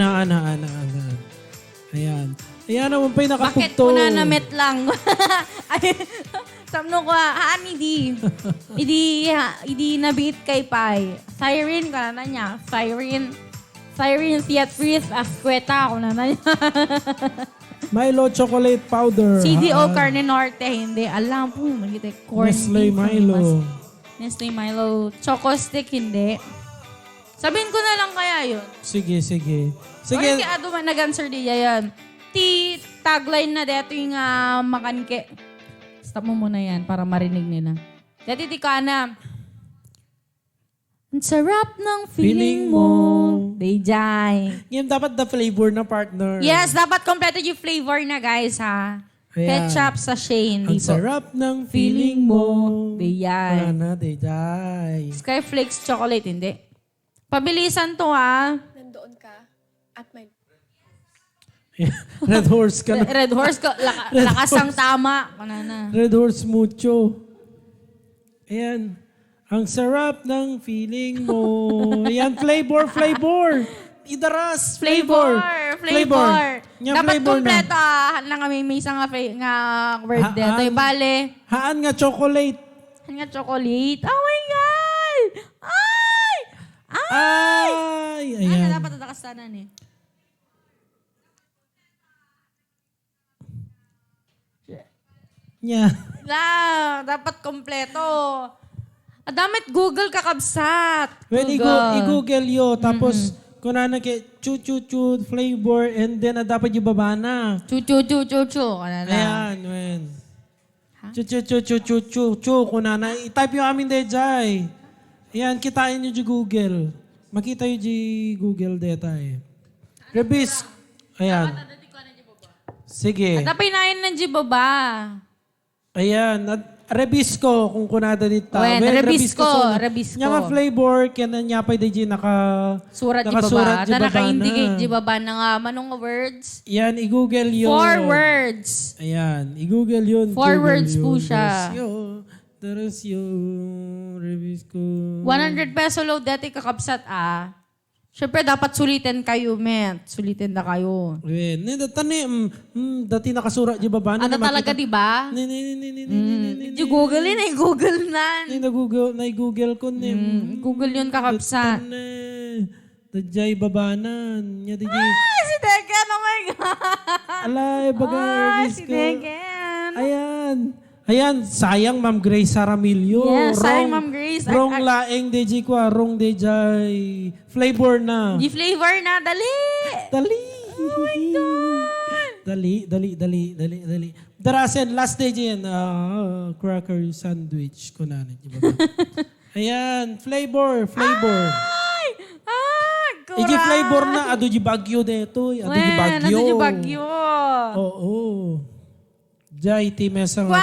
Ayan. Ayan naman pa'y Bakit nakapugto. ko na namit lang? Ay, samno ko, haan hindi nabiit kay Pai. Siren ka na niya. Siren Theatrice Asqueta ako na niya. Milo chocolate powder. CDO haan. Carne Norte, hindi. Alam po, magkita corn Nestle beef, Milo. Nestle Milo. Choco stick, hindi. Sabihin ko na lang kaya yun. Sige. Sige. Or kaya duman nag-answer diya yan. Tagline na dito yung makanke. Stop mo muna yan para marinig nila. Dati di ka na. Ang sarap ng feeling mo. Dayjay. Yan dapat the flavor na partner. Yes, dapat kompleto yung flavor na guys ha. Ayan. Ketchup sa Shane. Ang sarap ng feeling mo. Dayjay. Wala na, Dayjay. Skyflakes chocolate, hindi. Pabilisan to ha. Nandoon ka at may... Red horse ka na. Red horse ko. Lakas ang tama. Kanana. Red horse mucho. Ayan. Ang sarap ng feeling mo. Ayan, flavor. Idaras, flavor. Nya Dapat flavor kompleto. Na kami may isang nga word dito. Bale. Haan nga chocolate. Nga chocolate. Oh my God! Ay! Ay! Ano Ayan. dapat natakastanan eh? Nya. Dapat kompleto. Adamit Google kakabsat. When i-google yo, tapos kung na kay chu flavor, and then dapat yung baba na. Chu. Kanana. Ayan, when. Chu, kung na i-type yung amin dejay. Ayan, kitain nyo di Google. Makita yung di Google detay. Rebis. Ayan. Sige. Tapay na yun ng jibaba. Ayan. Rebisco, kung kunada nita. Wen, rebisco. Nya nga flavor, kaya na niya pa di Surat nakasurat jibaba. di Na baba naka-indicate na. jibaba na nga manong words. Yan, i-google yun. 4 words. Ayan, i-google yun. 4 Google words yun. po siya. Darasyo, Rebisco. 100 peso load dati kakabsat Siyempre dapat sulitin kayo, men. Sulitin na kayo. Wen, dati nakasurat di baba na. Ano talaga, di ba? Di Google yun, Google na. Na-google ko ni. Google yun kakabsat. Dadjay babanan. Nya di Si Degen, oh my God. Alay, baga Si Rebisco. Degen. Ayan, sayang Ma'am Grace Saramillo. Yes, sayang, Ma'am Grace. Wrong laeng DJ ko, wrong DJ. Flavor na. Di flavor na, dali. Dali. Oh my God. Dali. Darasen, last DJ yan. Cracker sandwich ko na. Ayan, flavor. Kura. Iji flavor na, ado di bagyo dito. Ado di bagyo. Ado di bagyo. Oo. Jai, timesa nga.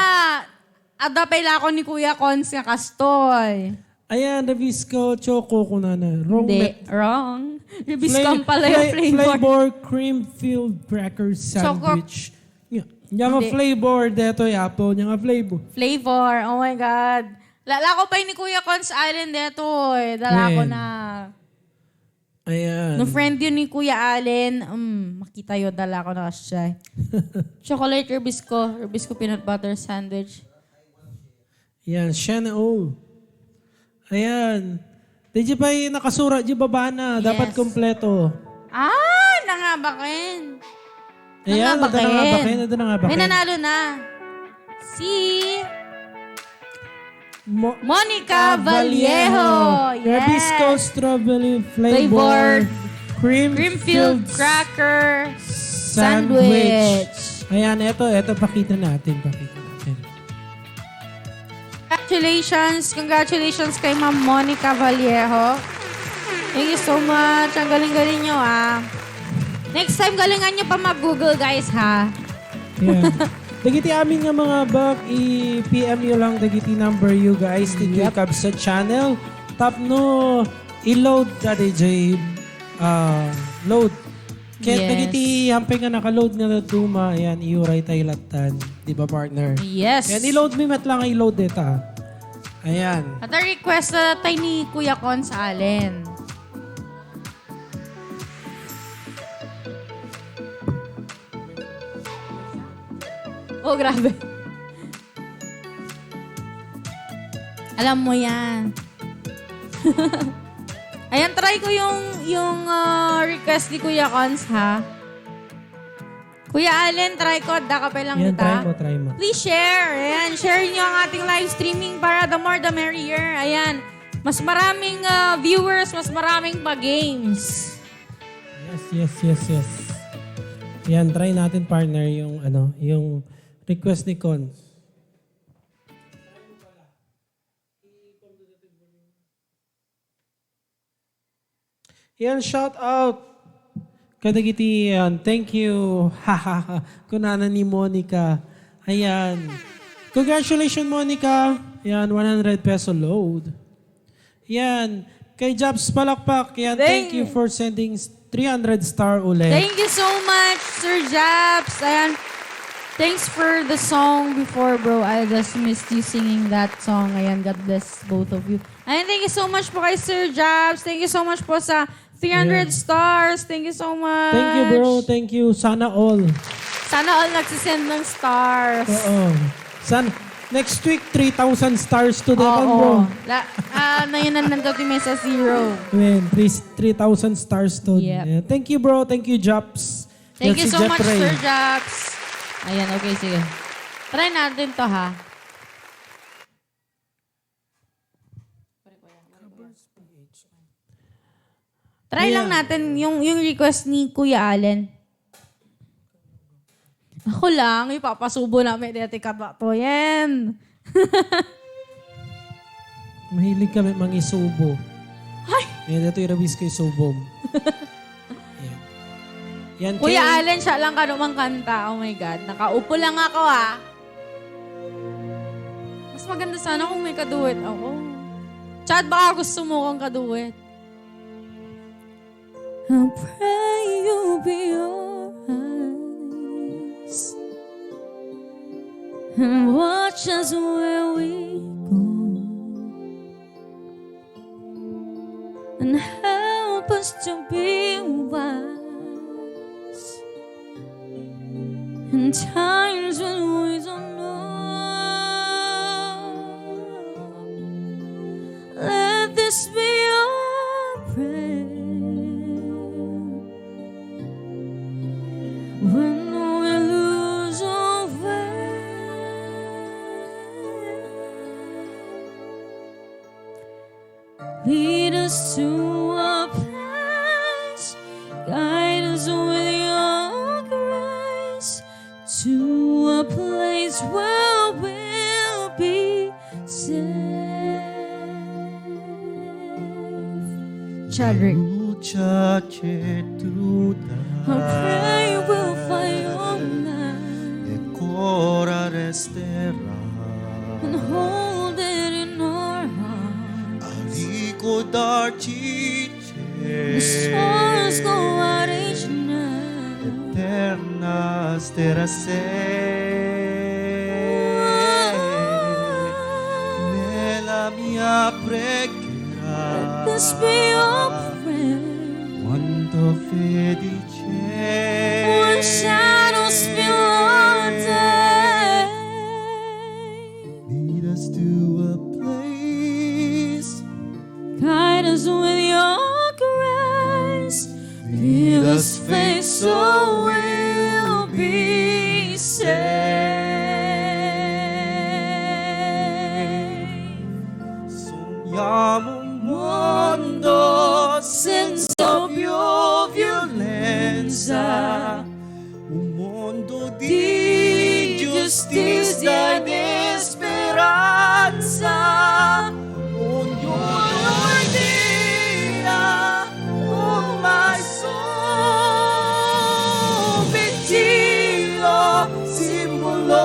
Ada pala ako ni Kuya Cons nga kastoy. Ayan, Rebisco Choco ko na. Wrong. Hindi, wrong. Ribiscom pala yung flavor. Flavor cream-filled cracker sandwich. Yan nga Hindi. flavor. Dito yung apple. Yan nga flavor. Flavor, oh my God. Lala ko pa ni Kuya Cons Allen dito Dala ko When? na. Ayan. No friend yun ni Kuya Allen, makita yun, dala ko na siya. Chocolate Ribisco peanut butter sandwich. Ayan, Shanna O. Ayan. Di pa yung nakasurat di baba na. Dapat Yes. kompleto. Nangabakin. Ayan, ito na nga bakin. May nanalo na. Si Monica Vallejo. Yes. Rebisco strawberry Flavored cream-filled cream-filled cracker sandwich. sandwich. Ayan, ito pakita natin. Congratulations kay Ma'am Monica Vallejo. Thank you so much. Ang galing-galing nyo, Next time, galingan nyo pa mag-Google, guys, ha? Ayan. Dagiti amin nga mga bak, i-PM nyo lang dagiti number you guys. Yep. Sa channel. Tap no, i-load ka DJ. Load. Kaya Yes. nagiti hampay nga nakaload nga na duma, ayan, iuray tayo latan. Di ba, partner? Yes. Ayan, i-load me mat lang i-load dito, ha? Ayan. At ang request na tayo ni Kuya Cons Allen. Oh, grabe. Alam mo yan. Ayan, try ko yung request ni Kuya Cons, ha? Kuya Allen, try ko. Dakapay lang Ayan, kita. try mo. Please share. Ayan, share nyo ang ating live streaming para the more the merrier. Ayan, mas maraming viewers, mas maraming pa-games. Yes. Ayan, try natin, partner, yung request ni Cons. Yan, shout out. Kadagiti yan. Thank you. Kunana ni Monica. Ayan. Congratulations, Monica. Yan, 100 peso load. Yan. Kay Jobs Palakpak. Yan, thank you for sending 300 star ulit. Thank you so much, Sir Japs. Ayan, thanks for the song before, bro. I just missed you singing that song. Ayan, God bless both of you. Ayan, thank you so much po kay Sir Japs. Thank you so much po sa 300 stars. Thank you so much. Thank you, bro. Thank you. Sana all. Sana all nagsisend ng stars. Oo. Next week, 3,000 stars to the bro. Ngayon nandito may sa 0. Amen. 3,000 stars to. Yep. Yeah. Thank you, bro. Thank you, Japs. Thank Yan you si so much, Jeffrey. Sir Japs. Ayan, okay, sige. Try natin to, ha? Try lang natin yung request ni Kuya Allen. Ako lang, ipapasubo namin dito kabato. Yan. Mahilig kami mangisubo. Ay! Yan, ito yung rabis ko isubom. Yan. Yan, Kuya kay- Allen, siya lang kanumang kanta. Oh my God. Nakaupo lang ako, ha? Mas maganda sana kung may kaduet ako. Chad, baka gusto mo kong kaduet. I pray you'll be alright and watch us where we go and help us to be wise in times when we don't know. Let this be our prayer. When we lose our faith, lead us to a place, guide us with your grace, to a place where we'll be safe. Chadrick. I pray we'll find your light and hold it in our hearts. The stars go out each night. Eternas nella mia preghiera This be your prayer. quanto felice When shadows fill our day, lead us to a place, guide us with your grace. Give us faith so we'll be safe. sogniamo un mondo senza più violenza, un mondo di giustizia e speranza. Ognuno dia ormai obiettivo, simbolo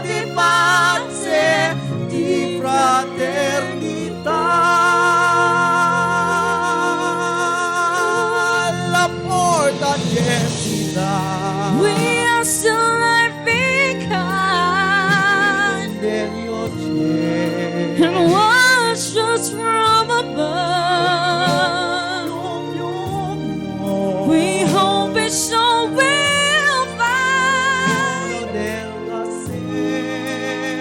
di pace, di fraternità. from above. We hope it's so we'll find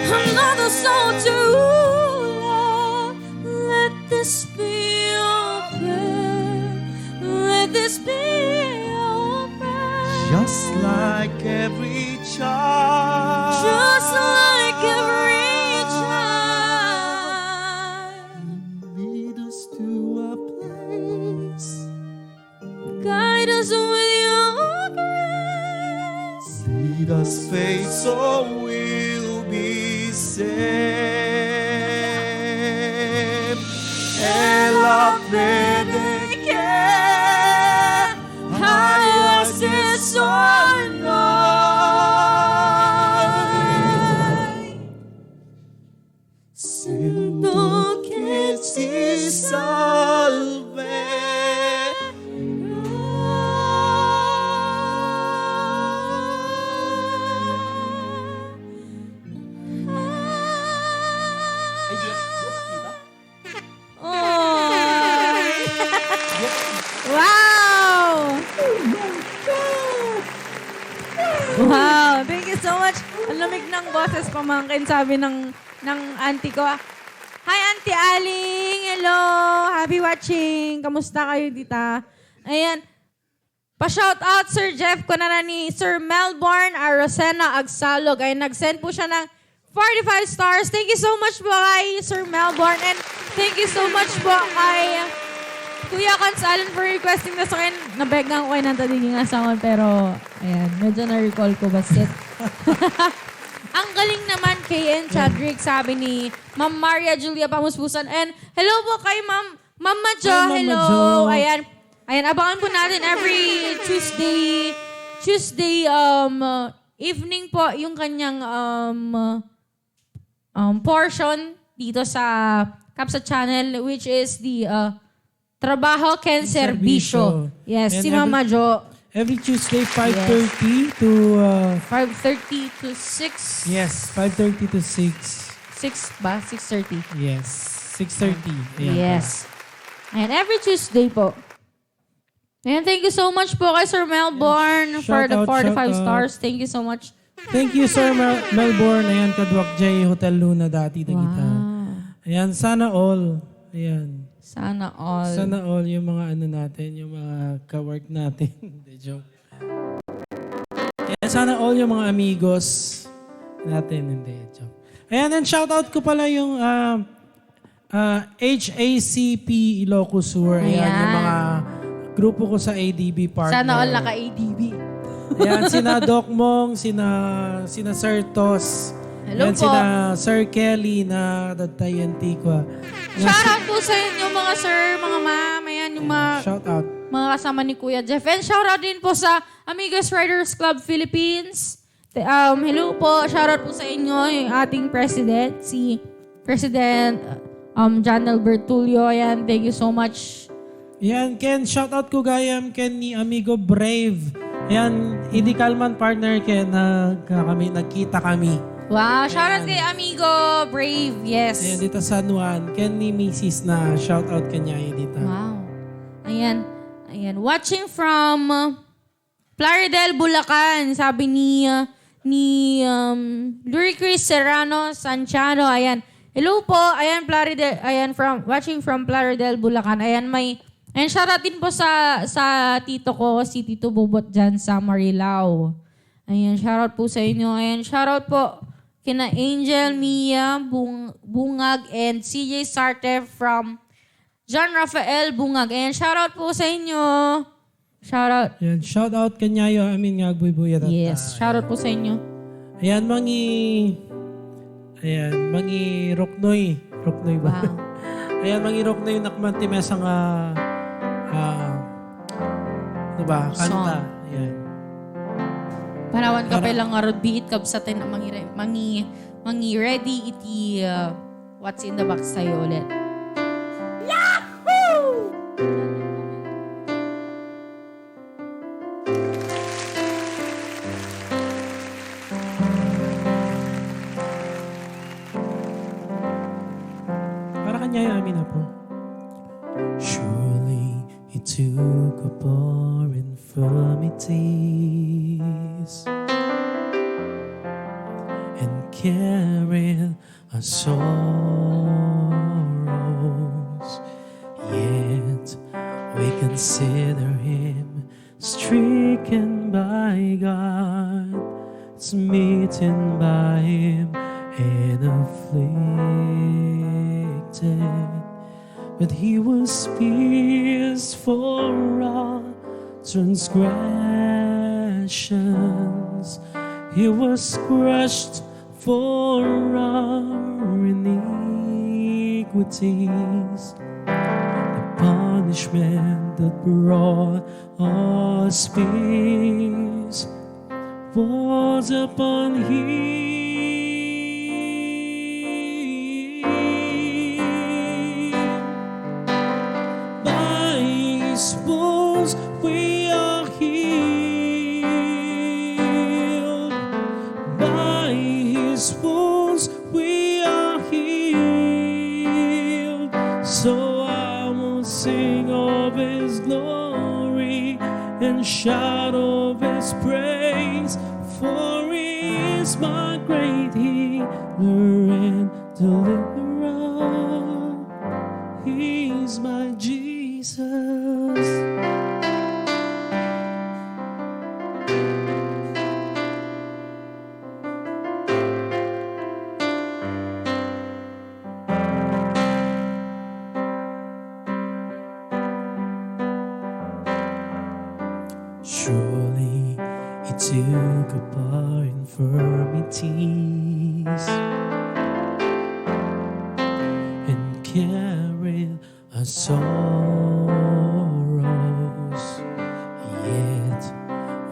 another soul to love. Let this be your prayer. Let this be your prayer. Just like every child. Just like every child. Lead us to a place. Guide us with your grace. Lead us faith so we'll be saved. Ella predike, hayas esornay. Siento que si salve. Wow! Wow! Thank you so much. Ang lamig ng boses, pamangkin, sabi ng auntie ko. Hi, Auntie Aling! Hello! Happy watching! Kamusta kayo, tita? Ayan. Pa-shout out, Sir Jeff ko na ni Sir Melbourne Arosena Agsalog. Ay, nag-send po siya ng 45 stars. Thank you so much po kay Sir Melbourne. And thank you so much po kay Kuya Consalan for requesting na sa akin. Nabegang ko kayo ng tadiging asawan. Pero, ayan, medyo na-recall ko basit. Ang galing naman kay N. Chadrick, sabi ni Ma'am Maria Julia Pamuspusan. And hello po kay Mama Jo. Hi, Mama Hello. Jo. Ayan. Ayan, abangan po natin every Tuesday evening po yung kanyang portion dito sa Kapsa Channel, which is the Trabaho Ken Serbisyo. Yes, And si Mama Jo. Every Tuesday, 5:30 to... 5:30 to 6. yes, 5:30 to 6. 6 ba? 6:30. Yes, 6:30. Ayan. Yes. And every Tuesday po. And thank you so much po kay Sir Melbourne for Shout the out, 45 shout out. stars. Thank you so much. Thank you, Sir Melbourne. Ayan, Kadwak J, Hotel Luna dati na kita. Ayan, sana all. Ayan. Sana all. Sana all yung mga ano natin, yung mga ka-work natin. Hindi, joke. Ayan, sana all yung mga amigos natin. Hindi, joke. Ayan, and shoutout ko pala yung HACP Ilocos Sur. Ayan, Ayan. yung mga grupo ko sa ADB partner. Sana all naka-ADB. Ayan, sina Doc Mong, sina Sir Tos. Hello Ayan, po. sina Sir Kelly na Datay Antigua. Shoutout po sa inyo mga sir, mga ma'am. Ayan, yung Shout out. mga kasama ni Kuya Jeff. And shoutout din po sa Amigos Riders Club Philippines. Hello po. Shoutout po sa inyo yung ating president, si President John Albert Tulio. Ayan, thank you so much. Yan, Ken, shout out ko gayam Ken ni Amigo Brave. Yan, Idi Kalman partner Ken na nagkita kami. Wow, shoutout kay Amigo Brave. Yes. Ayan, dito sa San Juan. Ken ni Mrs. na shout out kanya dito. Wow. Ayan. Ayan. Watching from Plaridel, Bulacan. Sabi ni Lurie Chris Serrano Sanchano. Ayan. Hello po. Ayan, Plaridel. Ayan, watching from Plaridel, Bulacan. Ayan, shoutout din po sa tito ko, si Tito Bobot dyan sa Marilao. Ayan, shoutout po sa inyo. Ayan, shoutout po kina Angel, Mia, Bungag, and CJ Sarte from John Rafael Bungag. Ayan, shoutout po sa inyo. Shoutout. Yan, shout out kanya yo amin nga buybuyat. Yes, shoutout po sa inyo. Ayan, mangi Roknoy. Roknoy ba? Wow. Ayan, mangi Roknoy nakmanti mesa nga ano ba? Kanta. Ayan. Panawan ka pa lang nga rod biit kabsatin ang mangi ready iti what's in the box sa'yo ulit. Yahoo! Para kanya yung amin na po. Surely he took up our infirmities and carried our sorrows. Yet we consider him stricken by God, smitten by him and afflicted. But he was pierced for our transgressions. He was crushed for our iniquities. The punishment that brought us peace was upon him. By his wounds we are healed. By his wounds we are healed. So I will sing of his glory and shout of his praise. For he is my great healer and deliverer. He is my Jesus. Surely he took up our infirmities and carried our sorrows. Yet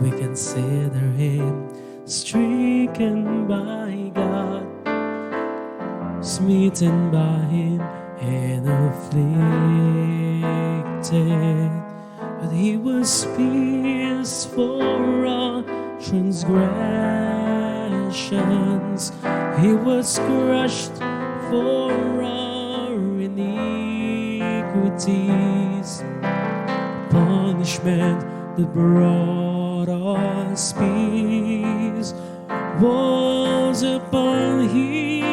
we consider him stricken by God, smitten by him and afflicted. But he was pierced for our transgressions. He was crushed for our iniquities. Punishment that brought us peace was upon him.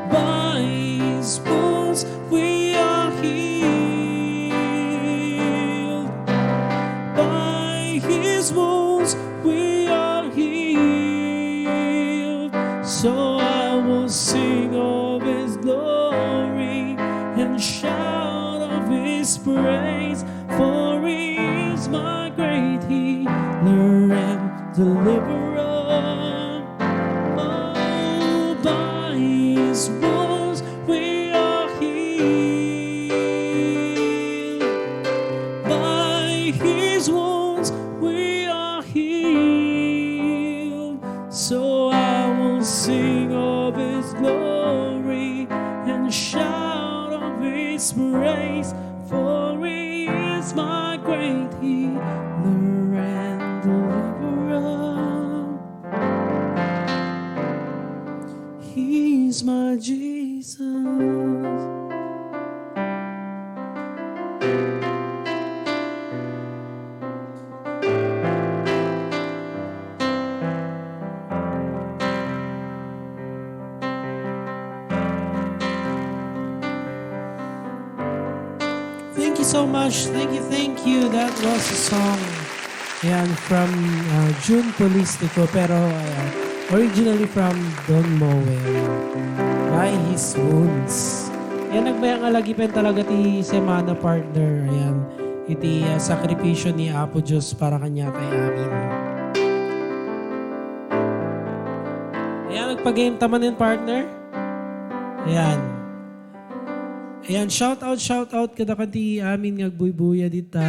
By his wounds we are healed. By his wounds we are healed. So I will sing of his glory and shout of his praise. For he is my great healer and deliverer. Oh, by his wounds we are healed. By his wounds we are healed. So I will sing of his glory and shout of his praise. For he is my great healer and deliverer. He's my Jesus. Thank you so much. Thank you. That was a song from June Polistico, pero originally from Don Moel. By his wounds. Nagbayang alagipen talaga ti semana partner. Iti sakripisyo ni Apo Diyos para kanya kay amin. Nagpag-game tamanin partner. Shout out kada kati amin ngagbuy-buya dita.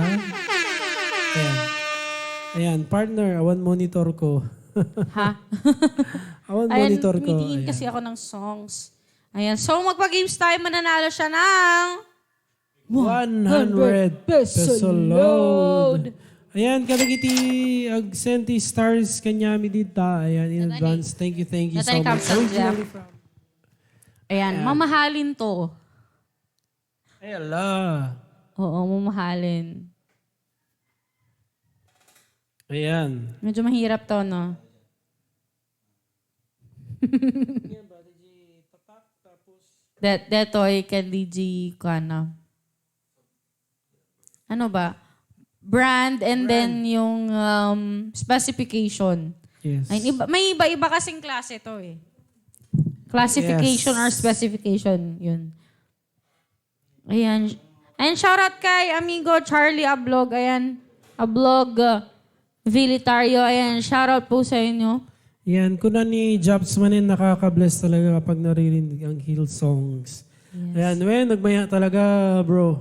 Partner, awan monitor ko. Ha? Awan monitor ko. Tumitingin kasi ako ng songs. Ayan. So, magpa-games tayo. Mananalo siya ng 100 peso load. Ayan, kadagiti agsenti stars kanyami dita. Ayan, in advance. Thank you so much. Originally from Ayan, mamahalin to. Ay, ala. Oo, mamahalin. Ayan. Medyo mahirap to, no? Detoy Candy G Kana. Ano ba? Brand and then yung specification. Yes. Ay, may iba-iba kasing klase to eh. Classification or specification. Yun. Ayan. And shoutout kay amigo Charlie Ablog. Ayan. Ablog Vilitario. Ayan. Shoutout po sa inyo. Yan, kuna ni Jobs Manin nakaka-bless talaga kapag naririnig ang Hill songs. Ayan, nagmaya talaga, bro.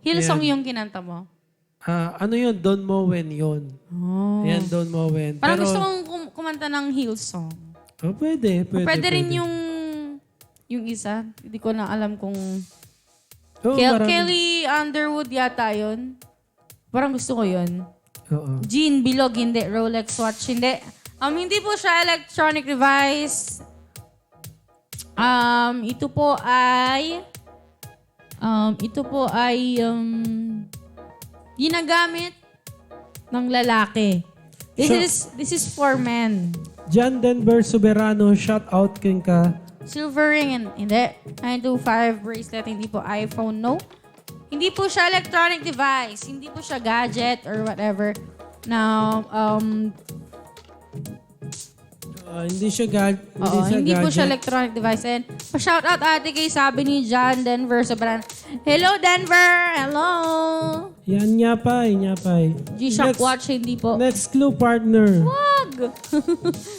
Hillsong yung kinanta mo. Ano yun? Don Moen yun. Oh. Ayan, Don Moen. Parang gusto kong kumanta ng Hillsong. Pwede. Pwede rin yung isa. Hindi ko na alam kung... Oh, Kelly Underwood yata yun. Parang gusto ko yun. Oo. Jean Bilog, hindi. Rolex watch, hindi. Hindi po siya electronic device. Ito po ay ginagamit ng lalaki. This is for men. John Denver Soberano, shout out king ka. Silver ring, hindi. 925 bracelet, hindi po iPhone, no. Hindi po siya electronic device. Hindi po siya gadget or whatever. Now, Hindi siya hindi po siya gadget. electronic device. And pa-shout out ate kay sabi ni John Denver Sobrano. Hello Denver! Hello! Yan, nyapay. G-Shock watch, hindi po. Next clue, partner. Wag!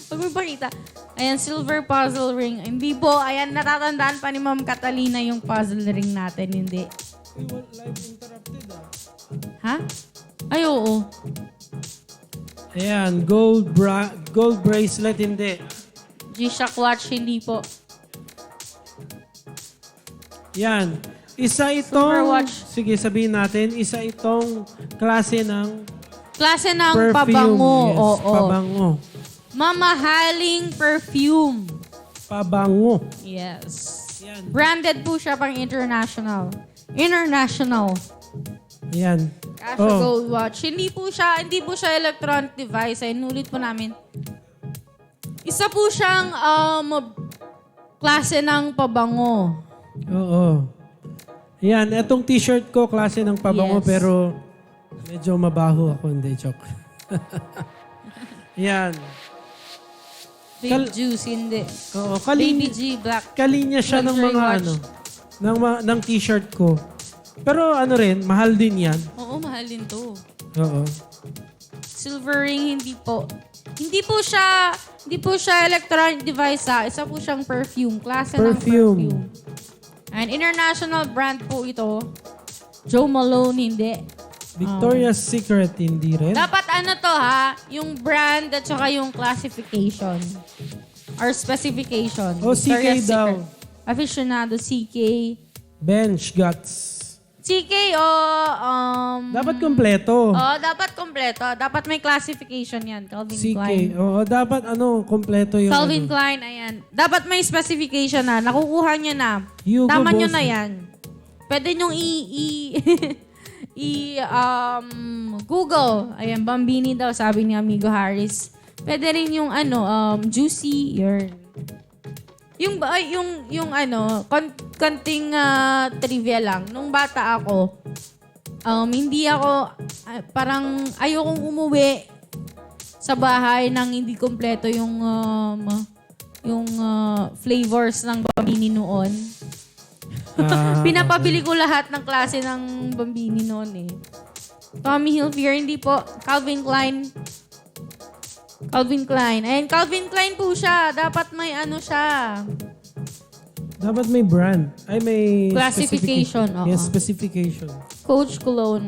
Wag mo pakita. Ayan, silver puzzle ring. Hindi po. Ayan, natatandaan pa ni Ma'am Catalina yung puzzle ring natin. Hindi. Live interrupted Ha? Ay, oo. Ayan, gold bracelet, hindi. G-Shock watch, hindi po. Yan. Isa Silver itong, watch. sige sabihin natin, isa itong klase ng Klase ng perfume. pabango. Yes, Oo. pabango. Mamahaling perfume. Pabango. Yes. Yan. Branded po siya pang international. International. Yan. Casio Gold Watch. Hindi po siya electronic device. Ay, nulit po namin. Isa po siyang klase ng pabango. Oo. Yan, etong t-shirt ko, klase ng pabango, Yes. pero medyo mabaho ako. Hindi, joke. Yan. Big Juice, hindi. Oo, Baby G, black. kalinya siya ng Luxury mga watch. ng t-shirt ko. Pero ano rin, mahal din yan. Oo, mahal din to. Oo. Silver ring, hindi po. Hindi po siya electronic device ha. Isa po siyang perfume. Klase ng Perfume. perfume. And international brand po ito. Joe Malone, hindi. Victoria's Secret, hindi rin. Dapat ano to ha, yung brand at saka yung classification or specification. O, CK Victoria's daw. Secret. Aficionado, CK. Bench Guts. CK o... Dapat kompleto. dapat kompleto. Dapat may classification yan. Calvin CK. Klein. Oo, dapat kompleto yung Calvin ano. Klein, ayan. Dapat may specification na. Nakukuha nyo na. Hugo Tama nyo Boss. na yan. Pwede nyong Google. Ayan, Bambini daw, sabi ni Amigo Harris. Pwede rin yung Juicy. Yung konting trivia lang. Nung bata ako, hindi ako, parang ayokong umuwi sa bahay nang hindi kompleto yung flavors ng Bambini noon. Pinapabili ko lahat ng klase ng Bambini noon eh. Tommy Hilfiger, hindi po. Calvin Klein. Ayun, Calvin Klein po siya. Dapat may siya. Dapat may brand. Ay, may... Classification, oo. Yes, specification. Coach Cologne.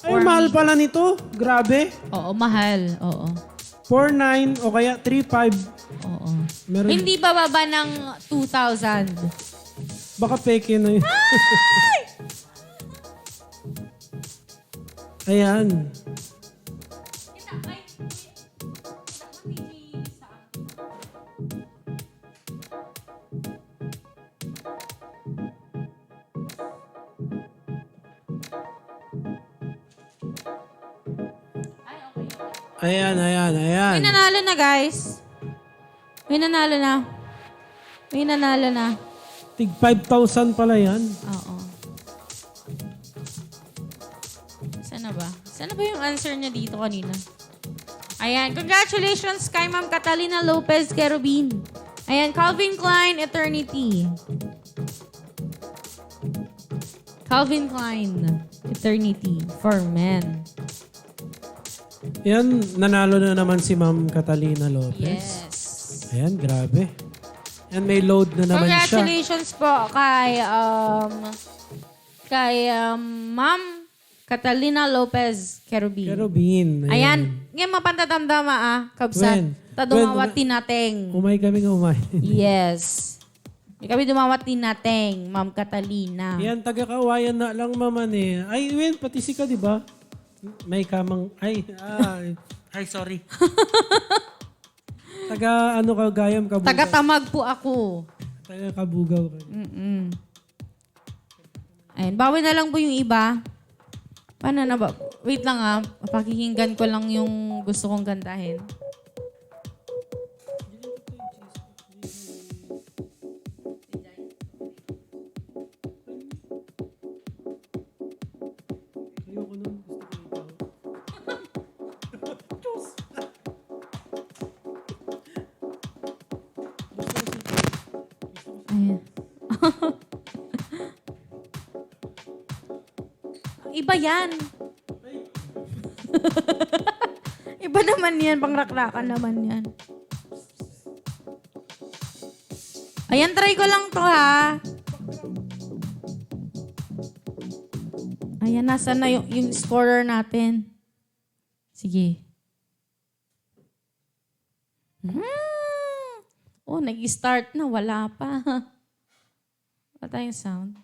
Ay, mahal pala nito. Grabe. Oo, mahal. Oo. 4.9 o kaya 3.5. Oo. Meron, Hindi bababa ng 2,000. baka peke na yun. Ayan. Ayan. May nanalo na, guys. May nanalo na. Tig 5,000 pala yan. Oo. Sana ba? Sana ba yung answer niya dito kanina? Ayan. Congratulations kay Ma'am Catalina Lopez Kerubin. Ayan. Calvin Klein, Eternity. Calvin Klein, Eternity for Men. Yan, nanalo na naman si Ma'am Catalina Lopez. Yes. Ayan, grabe. Yan, may load na naman siya. Congratulations po kay Ma'am Catalina Lopez Kerubin. Kerubin. Ayan. Ngayon mapantatamdama kabsat. When? Tadumawat tinateng. Umay kami nga umay. Yes. May kami dumawat tinateng, Ma'am Catalina. Yan, taga-kawayan na lang maman eh. Ay, Wen, pati si ka, di ba? May kamang, ay, sorry. Taga, Gayam, Kabugaw. Taga-tamag po ako. Taga-Kabugaw. Ayun, bawal na lang po yung iba. Paano na ba? Wait lang pakikinggan ko lang yung gusto kong kantahin. Ayoko nun, gusto ko ikaw. Ayan. Iba yan. Iba naman yan. Pangrakrakan naman yan. Ayan, try ko lang to ha. Ayan, nasa na yung scorer natin. Sige. Oh, nag-start na. Wala pa. Wala tayong sound.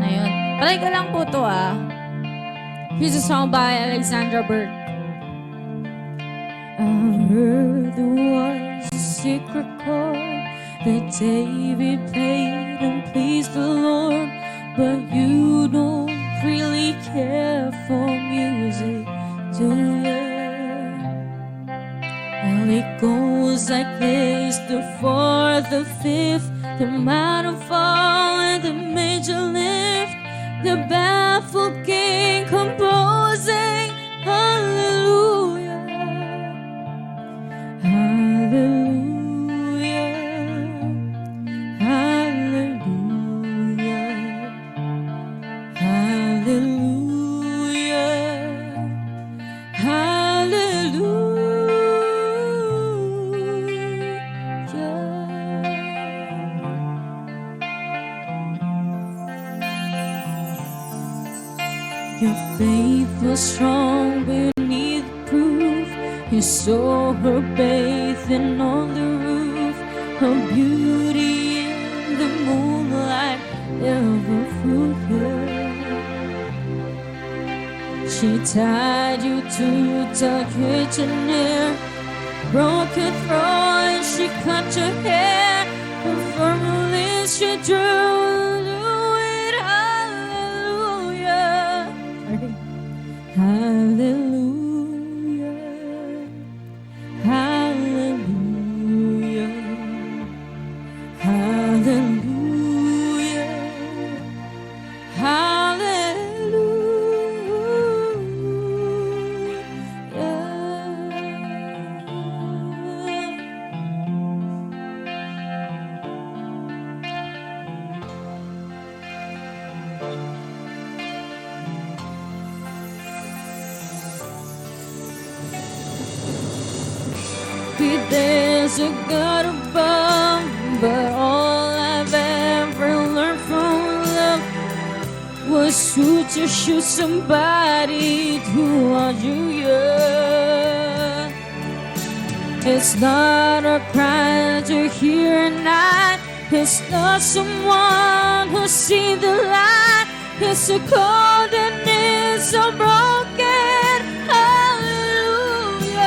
Ayun. Try ko lang po to Here's a song by Alexandra Burke. I heard there was a secret chord that David played and pleased the Lord, but you don't really care for music, do you? Well, it goes like this: the fourth, the fifth, the minor fall, and the major lift. The baffled king composing hallelujah, hallelujah, hallelujah, hallelujah, hallelujah. Your faith was strong beneath proof. You saw her bathing on the roof, her beauty in the moonlight ever fruitful. She tied you to the kitchener, broke your throat and she cut your hair, and from her lips she drew it. Hallelujah, hallelujah, hallelujah, hallelujah. There's a God above, but all I've ever learned from love was to shoot somebody to hold you young. It's not a crime to hear a night. It's not someone who's seen the light. It's a cold and it's so broken. Hallelujah,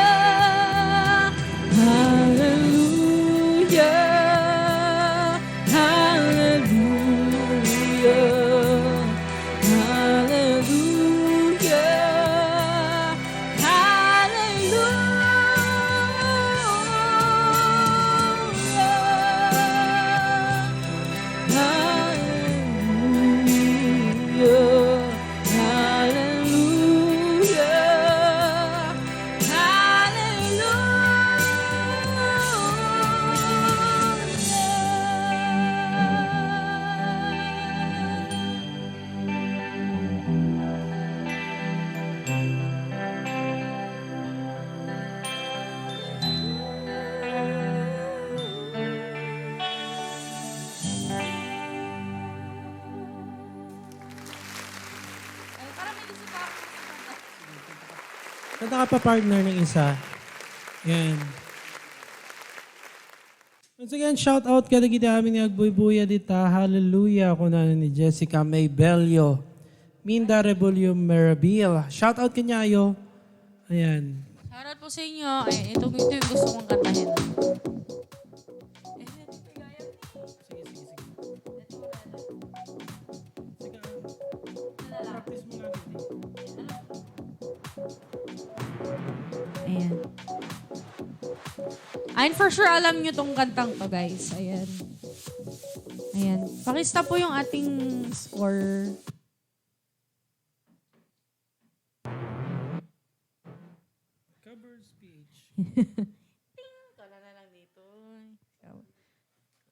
hallelujah, hallelujah, hallelujah. Kanta ka pa partner ng isa. Yan. Once again, shout out kada kita amin ni Agbuybuya dita. Hallelujah. Kung ano ni Jessica May Bello. Minda Rebulio Merabil. Shout out kanya ayo. Ayan. Shoutout po sa inyo. Ay, ito yung gusto kong kantahin. Ayan. Ayan, for sure alam nyo tong kantang to, guys. Ayan. Ayan. Pakistop po yung ating score. Covers PH. Ting! Kala na lang dito.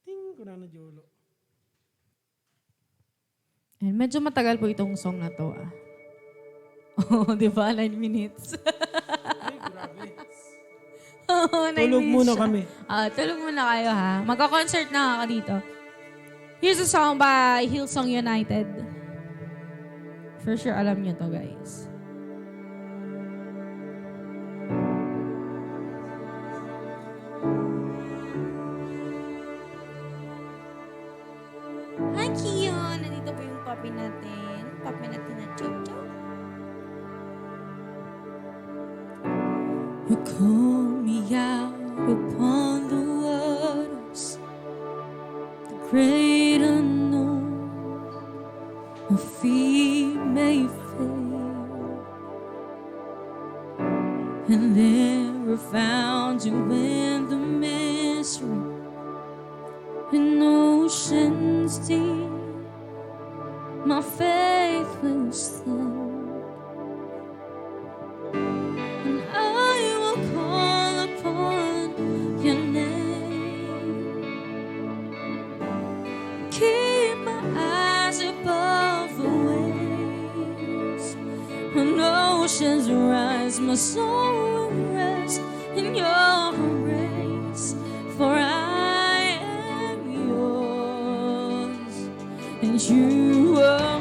Ting ko na Jolo. Ayan, medyo matagal po itong song na to, ah. Oh, di ba? 9 minutes. Ay, grabe. Oh, 9 Tulog minutes muna siya. kami. Tulog muna kayo, ha? Magka-concert na ako dito. Here's a song by Hillsong United. For sure, alam nyo to, guys. Hi, Kion! Nandito po yung puppy natin. Puppy natin na Jojo. You call me out upon the waters, the great unknown. My feet may fail, and there I found you in the mystery, in oceans deep. My faith will stand. I will call upon your name. Keep my eyes above the waves. When oceans rise, my soul will rest in your embrace. For I am yours, and you are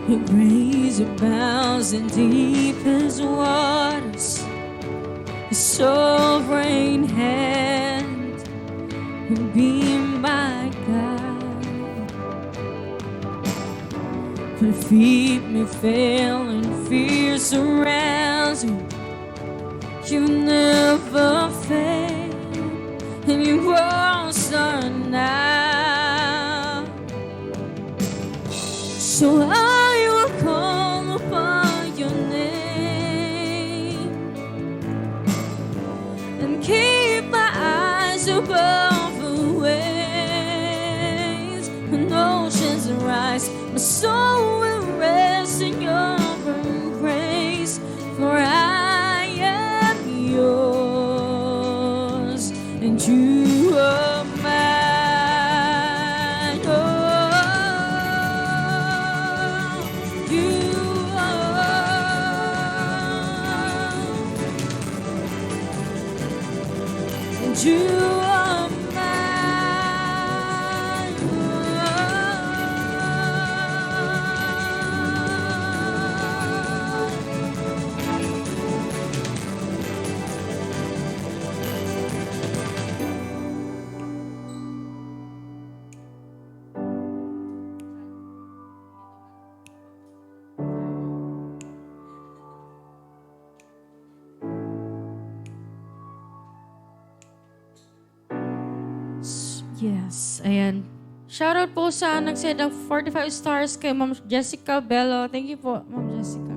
your grace abounds in deepest waters. Your sovereign hand will be my guide. When feet may fail and fear surrounds me, you never fail, and you won't start now. So I will call upon your name and keep my eyes above the waves. When oceans rise, my soul will rest in your embrace. For I am yours, and you are mine. You are mine. Yes, ayan. Shoutout po sa nag-send ng 45 stars kay Ma'am Jessica Bello. Thank you po, Ma'am Jessica.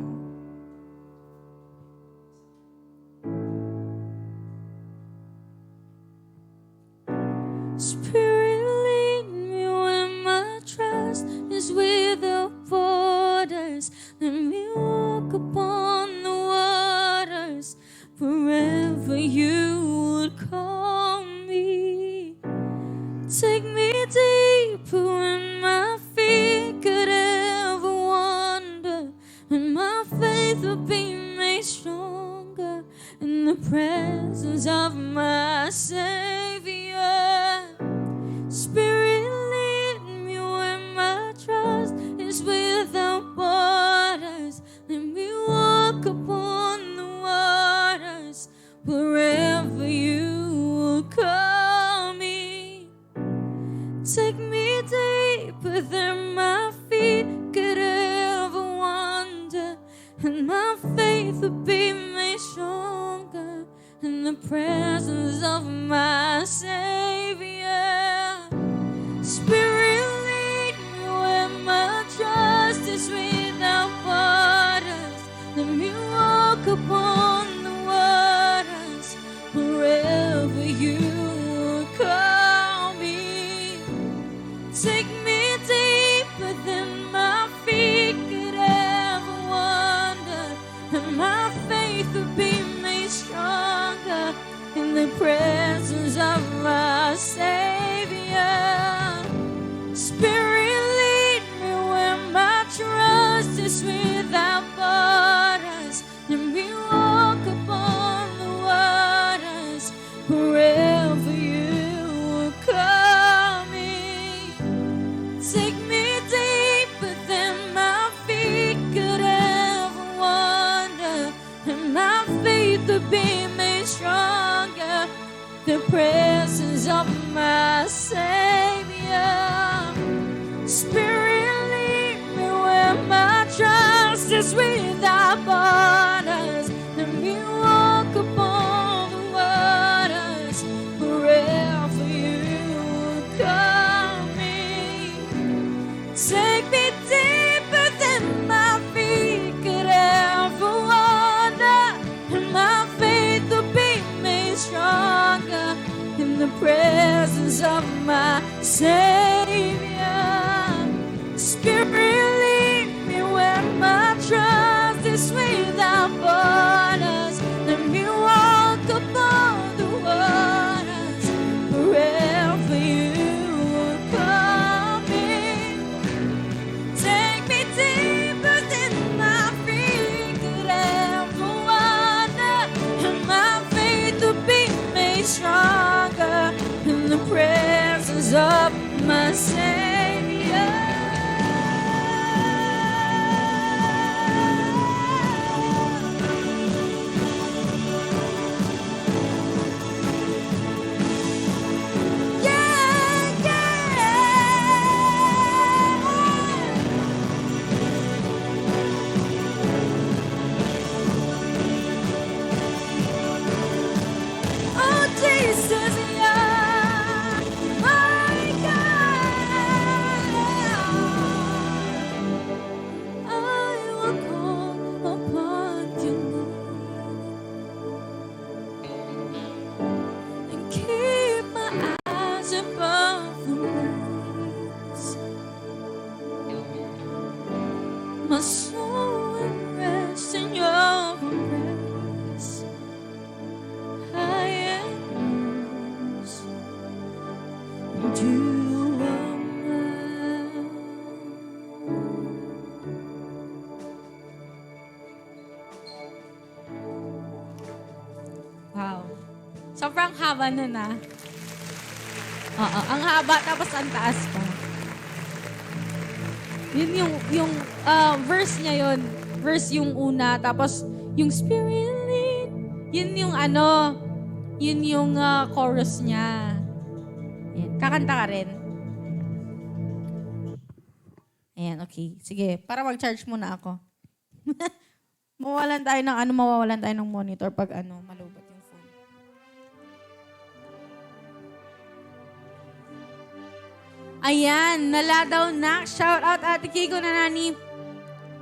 Spirit, lead me where my trust is without borders. Let me walk upon the waters wherever you would call me. Take me deeper when my feet could ever wander, and my faith will be made stronger in presence of my Savior. Spirit, lead me where my trust is without borders. Let me walk upon the waters wherever you will call me. Take me deeper than my feet could ever wander, and my faith will be made stronger in the presence of my Savior. Spirit, lead me where my trust is without borders. Let me walk upon the waters wherever you will call me. Take me deeper than my feet could ever wander, and my faith will be made stronger in the presence of my Savior. Spirit, lead me where my trust is without borders. Let me walk upon the waters wherever you will call me. Take me deeper than my feet could ever wander, and my faith will be made stronger. The presence of my Savior. Spirit, lead me where my trust is without borders. Let me walk upon the waters wherever you will call me. Take me deeper than my feet could ever wander, and my faith will be made stronger in the presence of my Savior. Spirit, lead me where my trust is without borders. Let me walk upon the waters wherever you will call me. Take me deeper than my feet could ever wander, and my faith will be made stronger in the presence of my Savior. Yeah, yeah. Oh, Jesus, yeah, my God. I will call upon your name and keep my eyes above the waves. My soul will rest in your embrace. I am yours, and you are mine. Wow. Sobrang haba nun ah. Oo, ang haba tapos ang taas pa. Yun yung verse niya yun. Verse yung una, tapos yung Spirit lead, yun yung yun yung chorus niya. Ayan. Kakanta ka rin. Ayan, okay. Sige, para mag-charge muna ako. mawawalan tayo ng monitor pag malubat yung phone. Ayan, naladaw na. Shout out Ate Kiko na nani.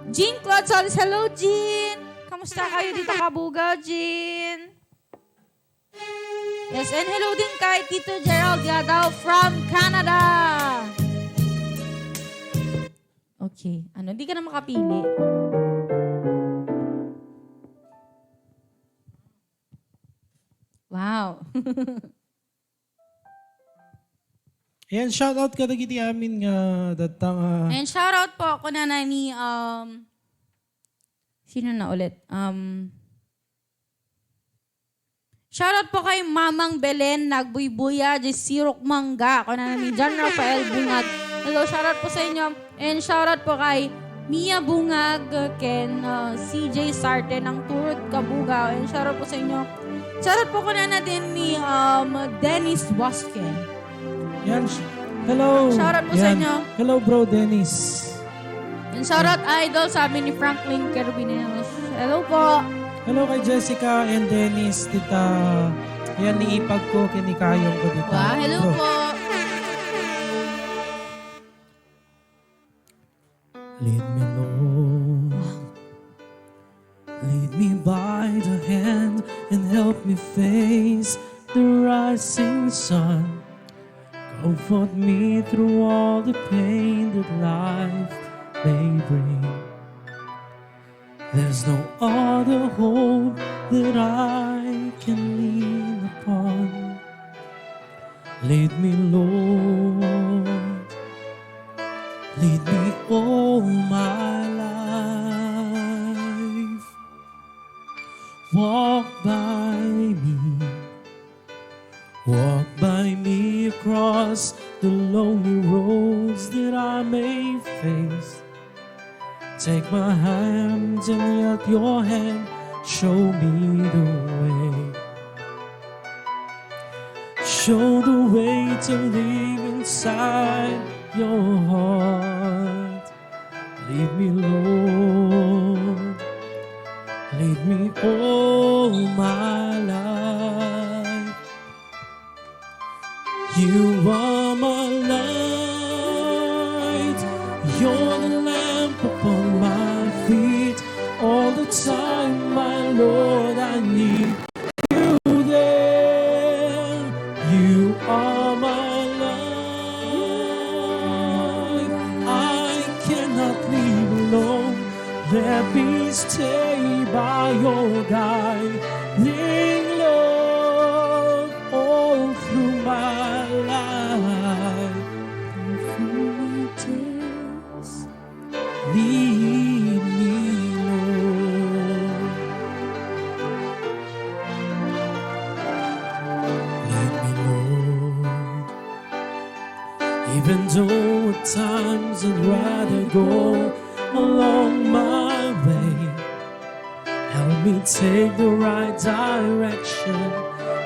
Jean Claude Solis. Hello, Jean. Kamusta kayo dito, Kabugaw, Jean? Yes, and hello din kay Tito Gerald Yadaw from Canada. Okay. Hindi ka na makapili. Wow. Ayan, shoutout ka dagiti amin nga datang... And shoutout po ako na ni, sino na ulit? Shoutout po kay Mamang Belen, Nagbuybuya, Sirok Mangga, ako na namin, John Rafael Bungad. Hello, shoutout po sa inyo. And shoutout po kay Mia Bungag, Ken CJ Sarte ng Turut Kabugao. And shoutout po sa inyo. Shoutout po ko na natin ni Dennis Bosque. Yan. Hello. Shoutout po sa inyo. Hello, bro Dennis. And shoutout idol sabi ni Franklin Kerbinelos. Hello po. Hello kay Jessica and Dennis, tita. Yan, niipag ko, kinikayong ko dito. Wow, hello Bro. po. Lead me, Lord. Lead me by the hand and help me face the rising sun. Comfort me through all the pain that life may bring. There's no other hope that I can lean upon. Lead me, Lord. Lead me all my life. Walk by me. Walk by me across the lonely roads that I may face. Take my hands and let your hand show me the way. Show the way to live inside your heart. Lead me, Lord. Lead me all my life. You are my light. You're the lamp upon my feet. All the time, my Lord, I need you there. You are my life. I cannot leave alone. Let me stay by your guiding love all through my life. Through my days, lead me, Lord. Lead me, Lord. Even though at times I'd rather go along my way, help me take the right direction.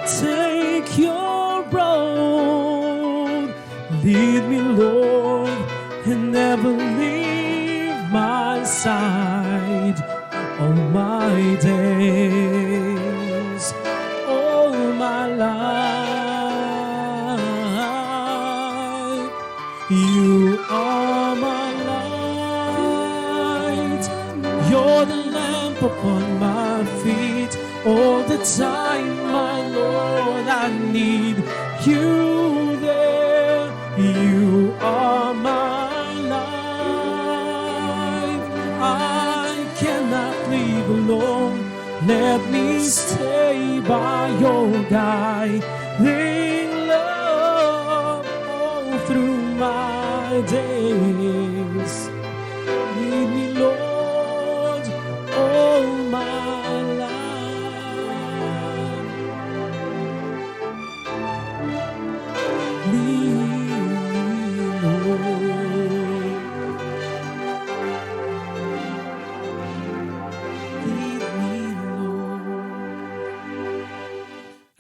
Take your road. Lead me, Lord, and never leave my side. All my days, all my life, you are my light. You're the lamp upon my feet. All the time, my Lord, I need you there. You are my life. I cannot leave alone. Let me stay by your guiding love all through my days. Lead me, Lord, all my life. Lead me, Lord. Lead me, Lord.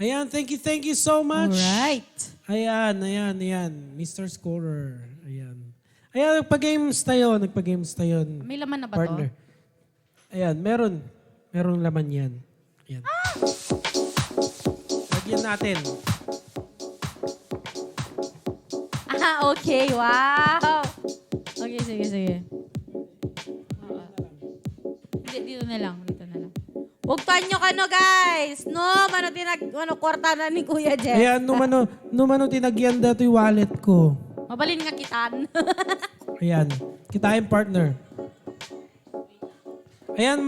Ayan, thank you so much. Alright. Ayan. Mr. Scorer. Ayan, nagpa-games tayo. May laman na ba Partner. to? Ayan, merong laman yan. Ayan. Lagyan natin. Okay. Wow. Okay, sige. Dito na lang. Huwag tanyo ka no, guys. No, kwarta na ni Kuya Jeff. Ayan, numano tinagyan dato yung wallet ko. Mabalin nga kitan. Ayan, kitain partner. Ayan,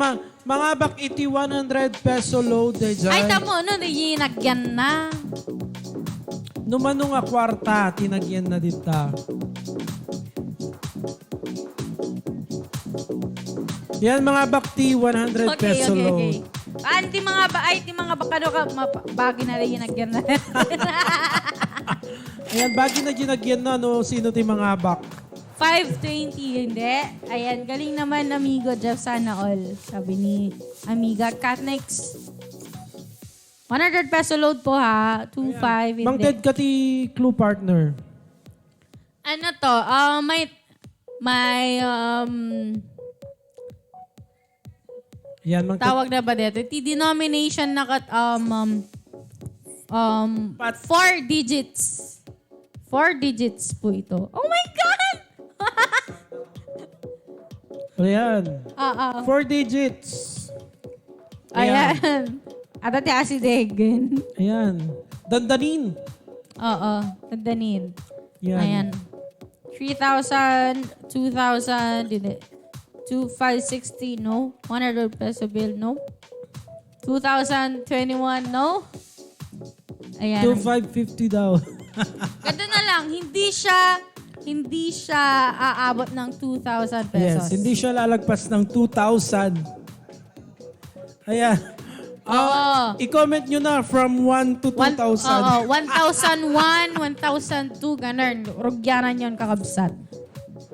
mga bak iti 100 peso load eh, dyan. Ay, tamo, no, nagyan na. Numano nga kwarta, tinagyan na dito. Yan mga bakti, 100 peso load. Okay. Ayan, ti mga bakano ka, bagay na rin yung nagyan na. Ayan, bagay na ginagyan na, no? Sino ti mga bak? 520, hindi. Ayan, galing naman, amigo Jeff, sana all. Sabi ni Amiga Catnex. 100 peso load po ha. 25, Mang hindi. Ted ka ti clue partner. Ano to? Yan, Mang Ted. Tawag na ba dito? T-denomination na 4 digits. 4 digits po ito. Oh my God! Ayan. 4 digits. Ayan. At ati asidegen. Ayan. Dandanin. Oo. Tandanin. Yan. Ayan. 3,000, 2,000, 2,560, no? 100 peso bill, no? 2021, no? Ayan. 2,550 daw. Ganda na lang, hindi siya aabot ng 2,000 pesos. Yes, hindi siya lalagpas ng 2,000. Ayan. Oo. I-comment nyo na from 1 to 2,000. Oo, 1,001, 1,002, ganun. Rugyanan yun kakabsat.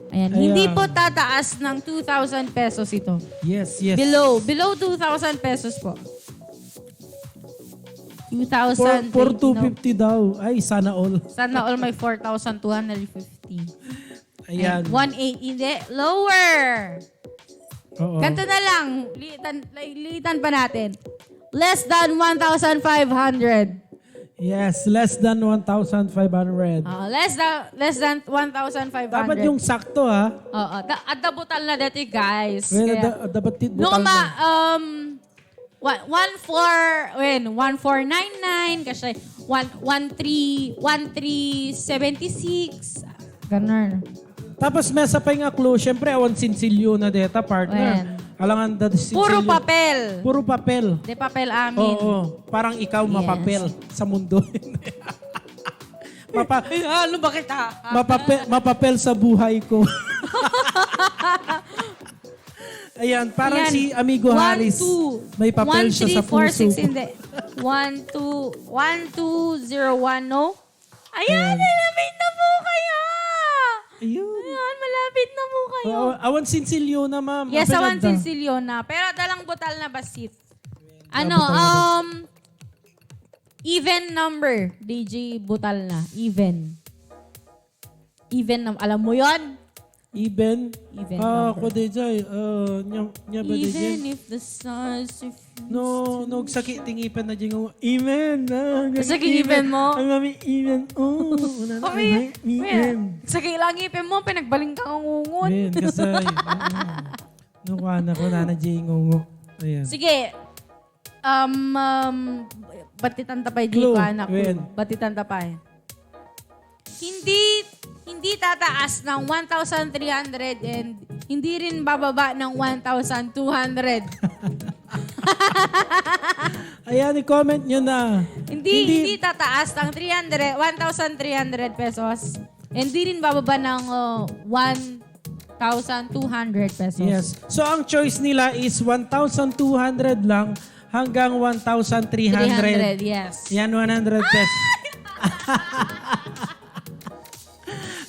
Ayan. Hindi po tataas ng 2,000 pesos ito. Yes, yes. Below 2,000 pesos po. 2,000. For 250 daw. Ay, sana all. Sana all may 4,250. Ayan. 1,800. Hindi. Lower. Oo. Ganito na lang. Liitan pa natin. Less than 1,500. Yes, less than 1,500. Less than 1,500. Dapat yung sakto, ha? Oo. At dabutal na dati, guys. Well, Kaya, dapat no, butal na. 1,499 kasi 1,376. Ganun. Tapos may sa pa nga clue, syempre awan sinsilyo na deta partner. Wen. Alangan da sinsilyo. Puro papel. Puro papel. De papel amin. Oo. Parang ikaw Yes. mapapel sa mundo. Ano ba kita? Mapapel sa buhay ko. Ayan, parang Ayan. si Amigo Harris. May papel siya sa puso. 1, 3, 4, 6, hindi. 1,201, no? Ayan, Ayan. malapit na po kayo! Ayun. Ayan, malapit na po kayo. Oo, awan sinsilyo na, ma'am. Yes, Apelada. awan Silsilyo na. Pero dalang butal na basit. Ano, butal even number. DJ butal na. Even. Even number. Alam mo yon? Even? Even Ako number. de jay. Nya ba de Even jay? if the stars refuse. No, sakit tingipan na dyan. Even. Sakit ngipin mo? Ang mami even. Oh, una na. Okay. Even. Sa kailang ngipin mo, pinagbaling kang ungungon. Ben, kasi. Nukwana ko na jay ngungo. Ayan. Sige. Batitan tapay di Clue, ko anak. Wen. Batitan tapay. Hindi tataas ng 1,300 and hindi rin bababa ng 1,200. Ayan, i-comment nyo na. Hindi tataas ng 1,300 pesos. Hindi rin bababa ng 1,200 pesos. Yes. So, ang choice nila is 1,200 lang hanggang 1,300. 300, yes. Yan, 100 pesos.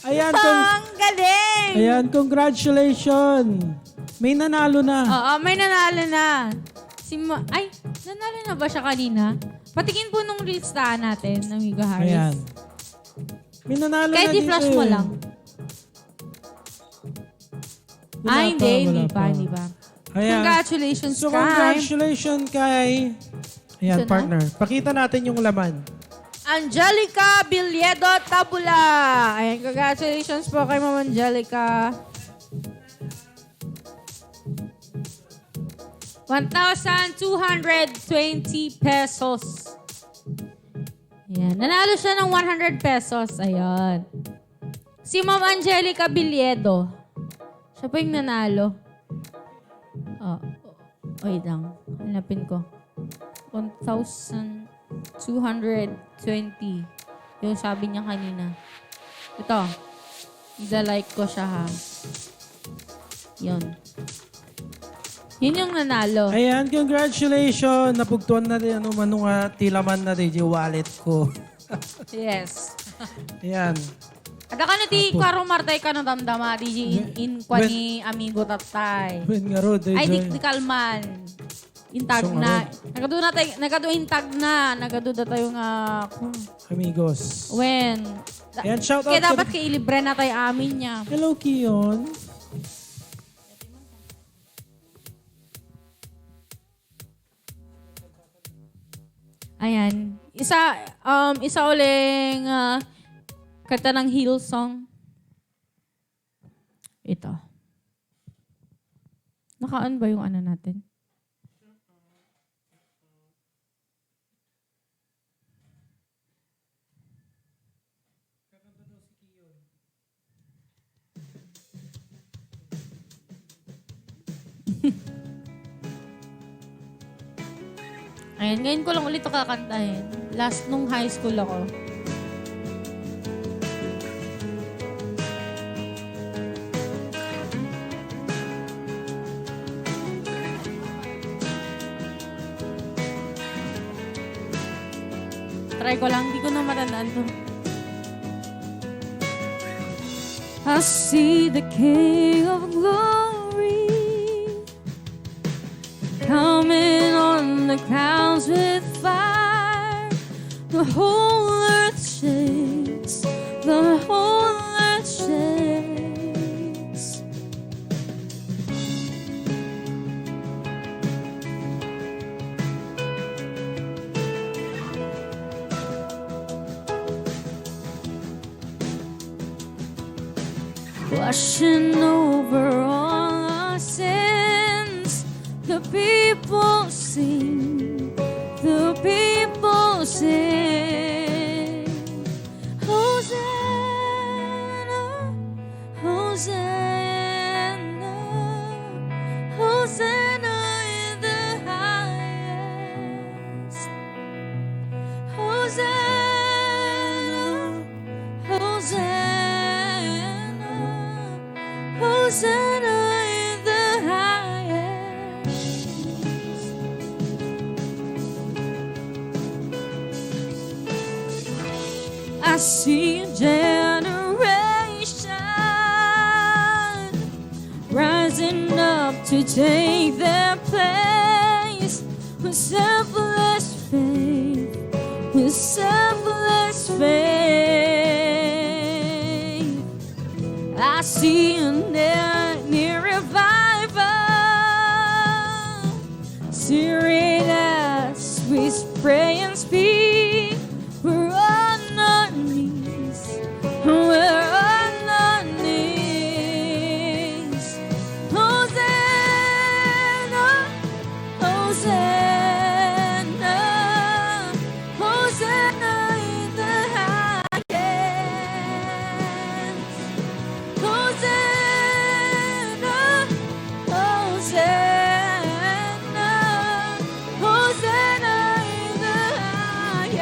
Ayan, Ang galing! ayan, congratulations. May nanalo na. Oo, may nanalo na. Ay, nanalo na ba siya kanina? Patikin po nung listahan natin, amigo Harris. Ayan. May nanalo Kahit na dito. i-flash mo eh. lang. Wala Hindi pa. pa. Ayan. Congratulations, So, Kai. congratulations kay... Ayan, Ito na? partner. Pakita natin yung laman. Angelica Biliedo Tabula. Ayan, congratulations po kay Ma'am Angelica. 1,220 pesos. Ayan. Nanalo siya ng 100 pesos. Ayan. Si Ma'am Angelica Biliedo. Siya po yung nanalo. Wait lang. Hanapin ko. 1,220. Yung sabi niya kanina. Ito. Ida-like ko siya ha. Yun. Yun yung nanalo. Ayan, congratulations. Napugtuan na rin ano man nga tilaman na rin yung wallet ko. Yes. Ayan. Ada ka na di karo martay ka no damdama di in kwa ni amigo tatay. When nga ro, Ay di kalman. Intag So, na. Nagado intag na. Nagado da tayo nga amigos. when. Ayan, shout out Kaya to dapat kay ilibre na tayo amin niya. Hello, Kion. Ayan. Isa uling kanta ng Hillsong. Ito. Nakaan ba yung ano natin? Ayan, ngayon ko lang ulit ito kakantahin. Last nung high school ako. Try ko lang, hindi ko na matandaan to. I see the King of Glory coming on the clouds with fire. The whole earth shakes. The whole earth shakes. Washing over all our sins. The people sing, the people sing. Hosanna, Hosanna, Hosanna in the highest. Hosanna, Hosanna, Hosanna in the highest. I see a generation rising up to take their place with selfless faith, with selfless faith. I see a near revival, searing as we pray and speak. We're on our knees. We're on our knees. Hosanna, Hosanna, Hosanna in the highest. Hosanna, Hosanna, Hosanna in the highest.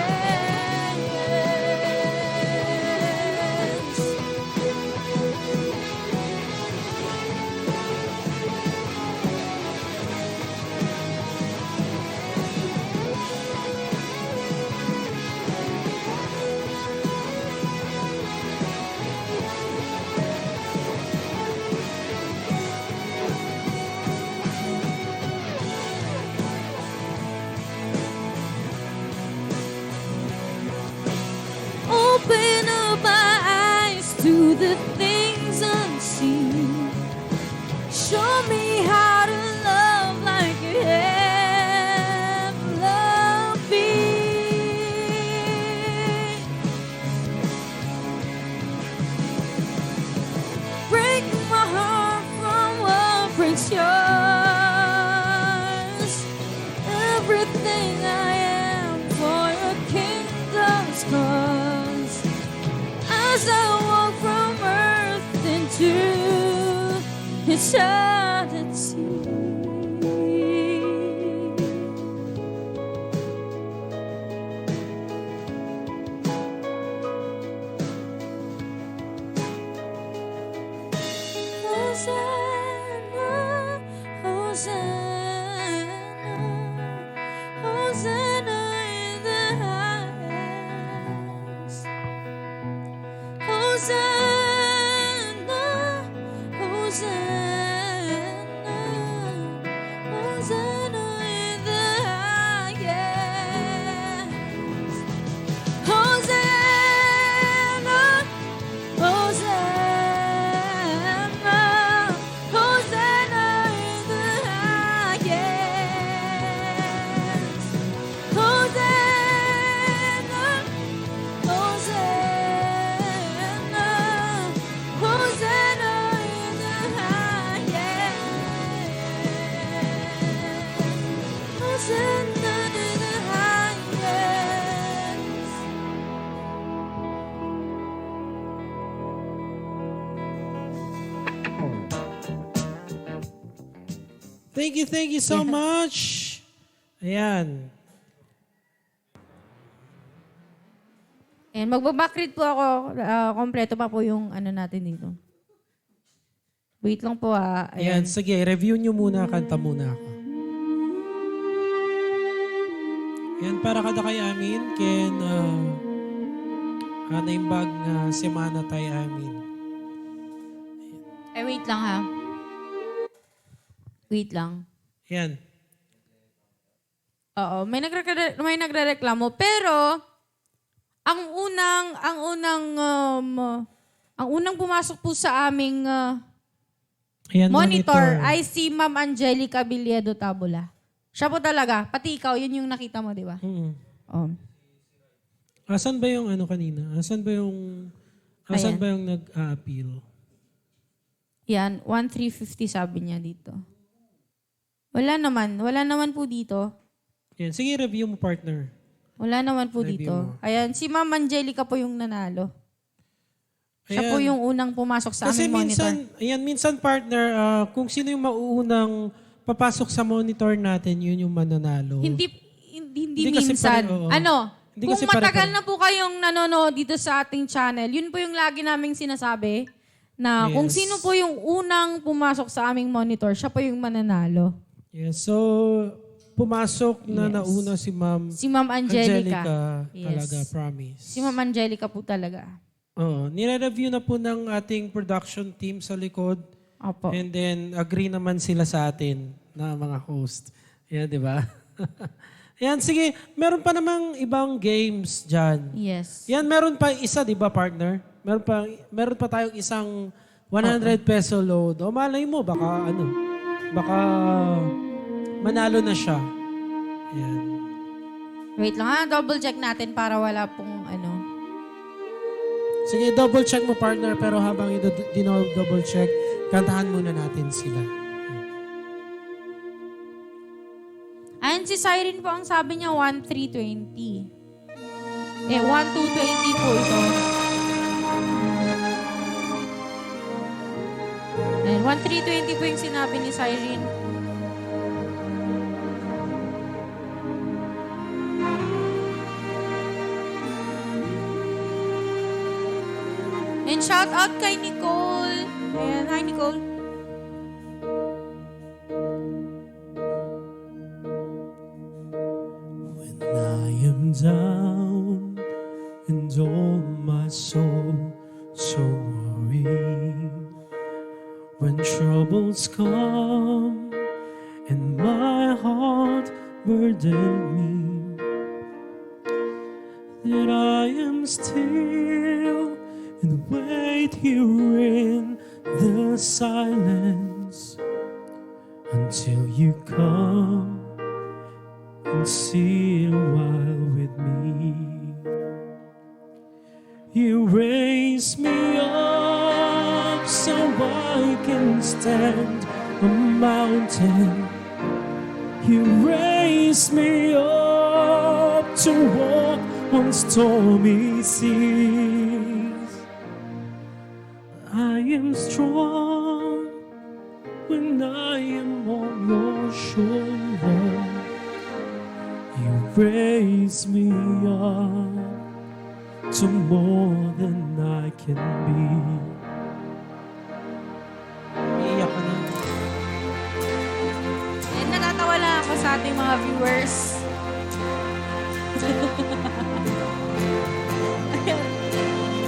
Open up my eyes to the things unseen. Show me how to love like you have loved me. Break my heart from what breaks yours. Everything I am for your kingdom's cause. As I walk from earth into eternity. Hosanna, Hosanna. Hosanna, Hosanna, Hosanna in the highest. Hosanna, Hosanna, Hosanna in the highest. Hosanna, Hosanna, Hosanna in the highest. Hosanna in the highest. Thank you so much. Ayan. And magbabackread po ako. Kompleto pa po yung ano natin dito. Wait lang po Ayan, sige, review nyo muna, kanta muna ako. Ayan, para kada kay amin, ken naimbag nga semana tayo amin. Ay, wait lang ha. Wait lang. Ayan. Oo, may nagrereklamo pero ang unang pumasok po sa aming Ayan, monitor ay si Ma'am Angelica Villedo Tabula. Siya po talaga. Pati ikaw, yun yung nakita mo, di ba? Mm-mm. Oh. Asan ba yung ano kanina? Asan ba yung nag-a-appeal? Yan, 1,350 sabi niya dito. Wala naman po dito. Ayan, sige, review mo, partner. Wala naman po Review dito. mo. Ayan, si Ma'am Angelica po yung nanalo. Siya Ayan. po yung unang pumasok sa Kasi aming monitor. minsan partner, kung sino yung mauunang papasok sa monitor natin, yun yung mananalo. Hindi kasi minsan. oo. Hindi Kung kasi matagal na po kayong nanonood dito sa ating channel, yun po yung lagi naming sinasabi na kung Yes. sino po yung unang pumasok sa aming monitor, siya po yung mananalo. Yes, so pumasok na Yes. nauna si Ma'am Si Ma'am Angelica. Angelica talaga, Yes. promise. Si Ma'am Angelica po talaga. Oo, nire-review na po ng ating production team sa likod. Opo. And then, agree naman sila sa atin na mga host. Yan, di ba? Yan, sige. Meron pa namang ibang games dyan. Yes. Yan, meron pa isa, di ba, partner? Meron pa tayong isang 100 peso load. O malay mo, baka manalo na siya. Yan. Wait lang ha, double check natin para wala pong ano. Sige, double check mo, partner. Pero habang double check, kantahan muna natin sila. Ayan, si Siren po ang sabi niya 1,320. 1,220 po ito. Ayan, 1,320 po yung sinabi ni Siren. And shout out kay Nicole. Ayan, hi Nicole. When I am down and all my soul so worried, when troubles come and my heart burden me, that I am still and wait here in the silence until you come and sit a while with me. You raise me up so I can stand a mountain. You raise me up to walk on stormy seas. I am strong when I am on your shoulder. You raise me up to more than I can be. Iiyak ka na. And natatawa lang ako sa ating mga viewers.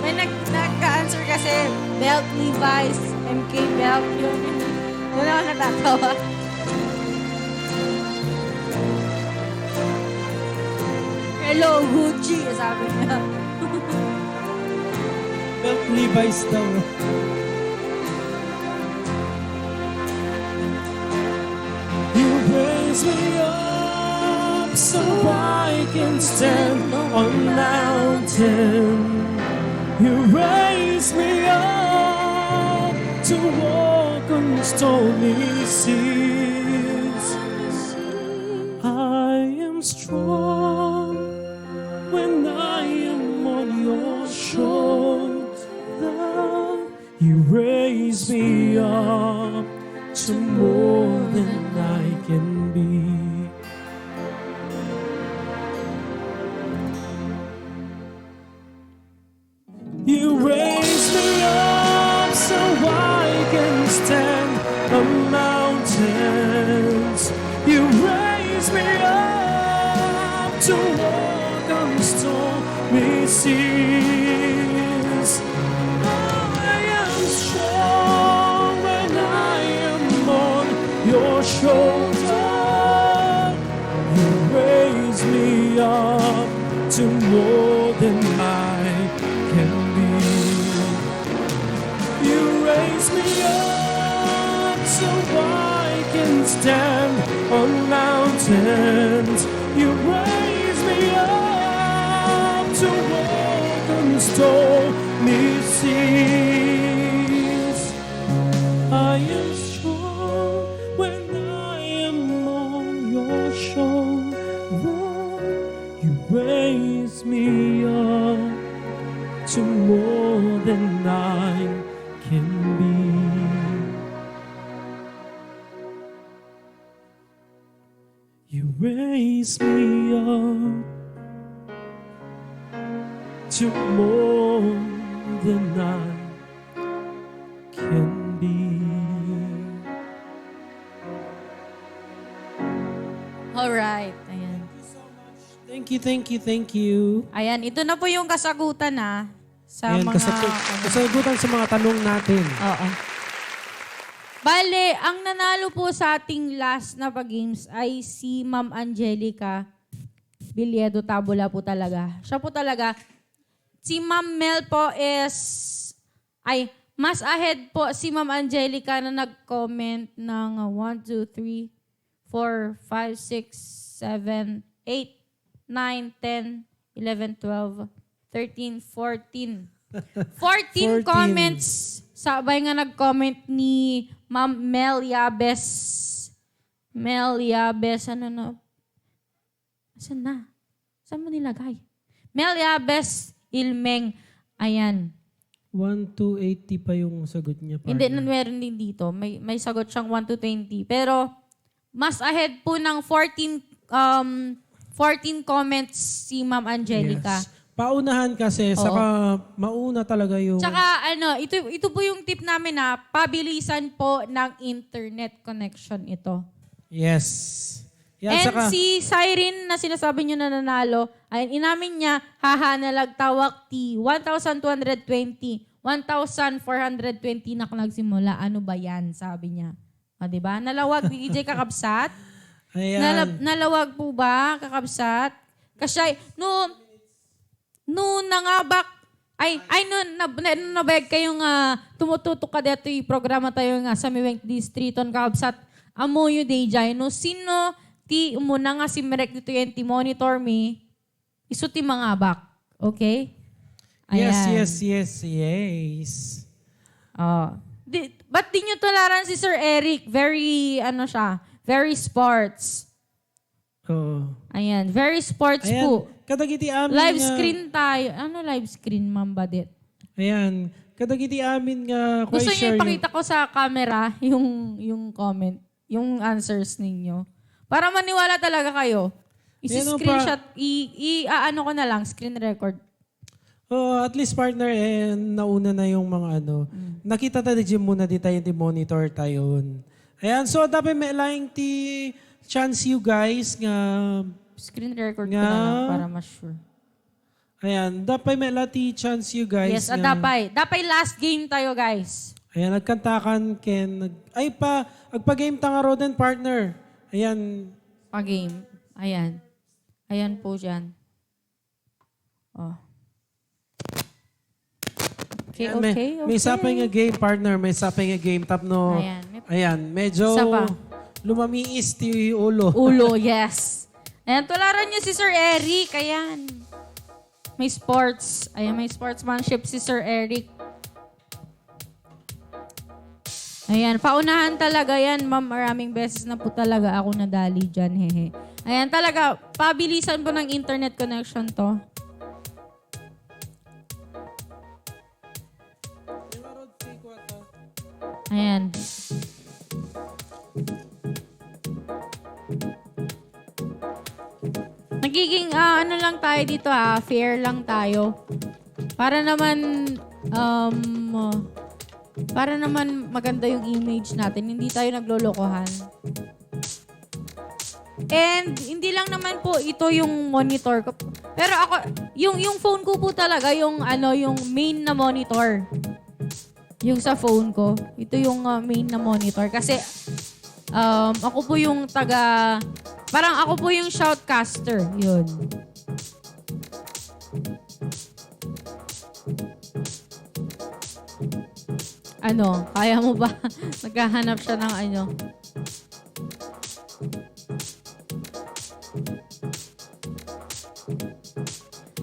May nag-answer belt Levi's, MK belt yun. Doon ako natatawa. Hello, Gucci, sabi niya. Belt Levi's daw. You raise me up so I can stand on mountain. You raise me up to walk on stormy seas. I am strong when I am on your shoulder. You raise me up to more than I can be. You raise me up so I can stand on mountains. You raise me up to walk on stormy seas. I am strong when I am on your shoulder. You raise me up to more than I can be. You raise me up so I can stand on mountains. You raise me up to walk on stormy seas. I am strong when I am on your shoulder. You raise me up to more than I can be. You raise me up to more than I can be. Alright, ayan. Thank you, thank you, thank you. Ayan, ito na po yung kasagutan sa Ayan, mga... kasagutan sa mga tanong natin. Oo. Bale, ang nanalo po sa ating last na pag-games ay si Ma'am Angelica Biliedo Tabula po talaga. Siya po talaga. Si Ma'am Mel po mas ahead po si Ma'am Angelica na nag-comment ng 1, 2, 3, 4, 5, 6, 7, 8, 9, 10, 11, 12, 13, 14. 14 comments. Sabay nga nag-comment ni Ma'am Mel Yabes. Mel Yabes, ano na? Saan na? Saan mo nilagay? Mel Yabes Ilmeng. Ayan. 1 to 80 pa yung sagot niya. Hindi, partner. meron din dito. May sagot siyang 1 to 20. Pero, mas ahead po ng 14 comments si Ma'am Angelica. Yes. Paunahan kasi, saka mauna talaga yung... Tsaka ito po yung tip namin pabilisan po ng internet connection ito. Yes. Yan, And saka, si Cyrene na sinasabi nyo na nanalo, ay inamin niya, nalagtawak ti 1,220, 1,420 na nagsimula. Ano ba yan? Sabi niya. O, diba? Nalawag, DJ Kakabsat? ayan. Nalawag po ba, Kakabsat? Kasi, no nangabak, nabayag kayong tumututok ka dito yung programa tayo nga sa Miweng Distriton, Kakabsat. Amo yung day no sino ti umuna nga si Merek dito yung ti monitor me, iso ti mangabak. Okay? Yes. Ba't di nyo tularan si Sir Eric? Very, very sports. Oo. Ayan, very sports po. Kadagiti amin Live nga, screen tayo. Ano live screen, Ma'am Badet? Ayan. Kadagiti amin nga, Gusto share niyo ipakita ko sa camera yung comment, yung answers ninyo. Para maniwala talaga kayo. Isi-screenshot, i-ano ko na lang, screen record. At least partner, nauna na yung mga Nakita tayo di muna di tayo di monitor tayo. Ayan, so dapat may laing ti chance you guys nga Screen record ko na lang para mas sure. Ayan, dapay may lati chance you guys. Yes, dapay. Dapay last game tayo, guys. Ayan, nagkantakan Ken. Agpa-game tanga Roden partner. Ayan, Pa-game. Ayan. Ayan po dyan. Oh. Okay, ayan, okay. may sapay nga game partner, may sapay nga game tap no. Ayan. Ayan, medyo Isa pa. lumamiis ti ulo. Ulo, yes. Ayan, tularan niyo si Sir Eric. Ayan. May sports. Ayan, may sportsmanship si Sir Eric. Ayan, paunahan talaga yan, ma'am. Maraming beses na po talaga ako nadali dyan, hehe. Ayan, talaga, pabilisan po ng internet connection to. Ayan. Nagiging, ano lang tayo dito fair lang tayo. Para naman maganda yung image natin. Hindi tayo naglolokohan. And hindi lang naman po ito yung monitor ko. Pero ako, yung phone ko po talaga yung main na monitor. Yung sa phone ko. Ito yung main na monitor. Kasi ako po yung parang ako po yung shoutcaster. Yun. Kaya mo ba? Naghahanap siya ng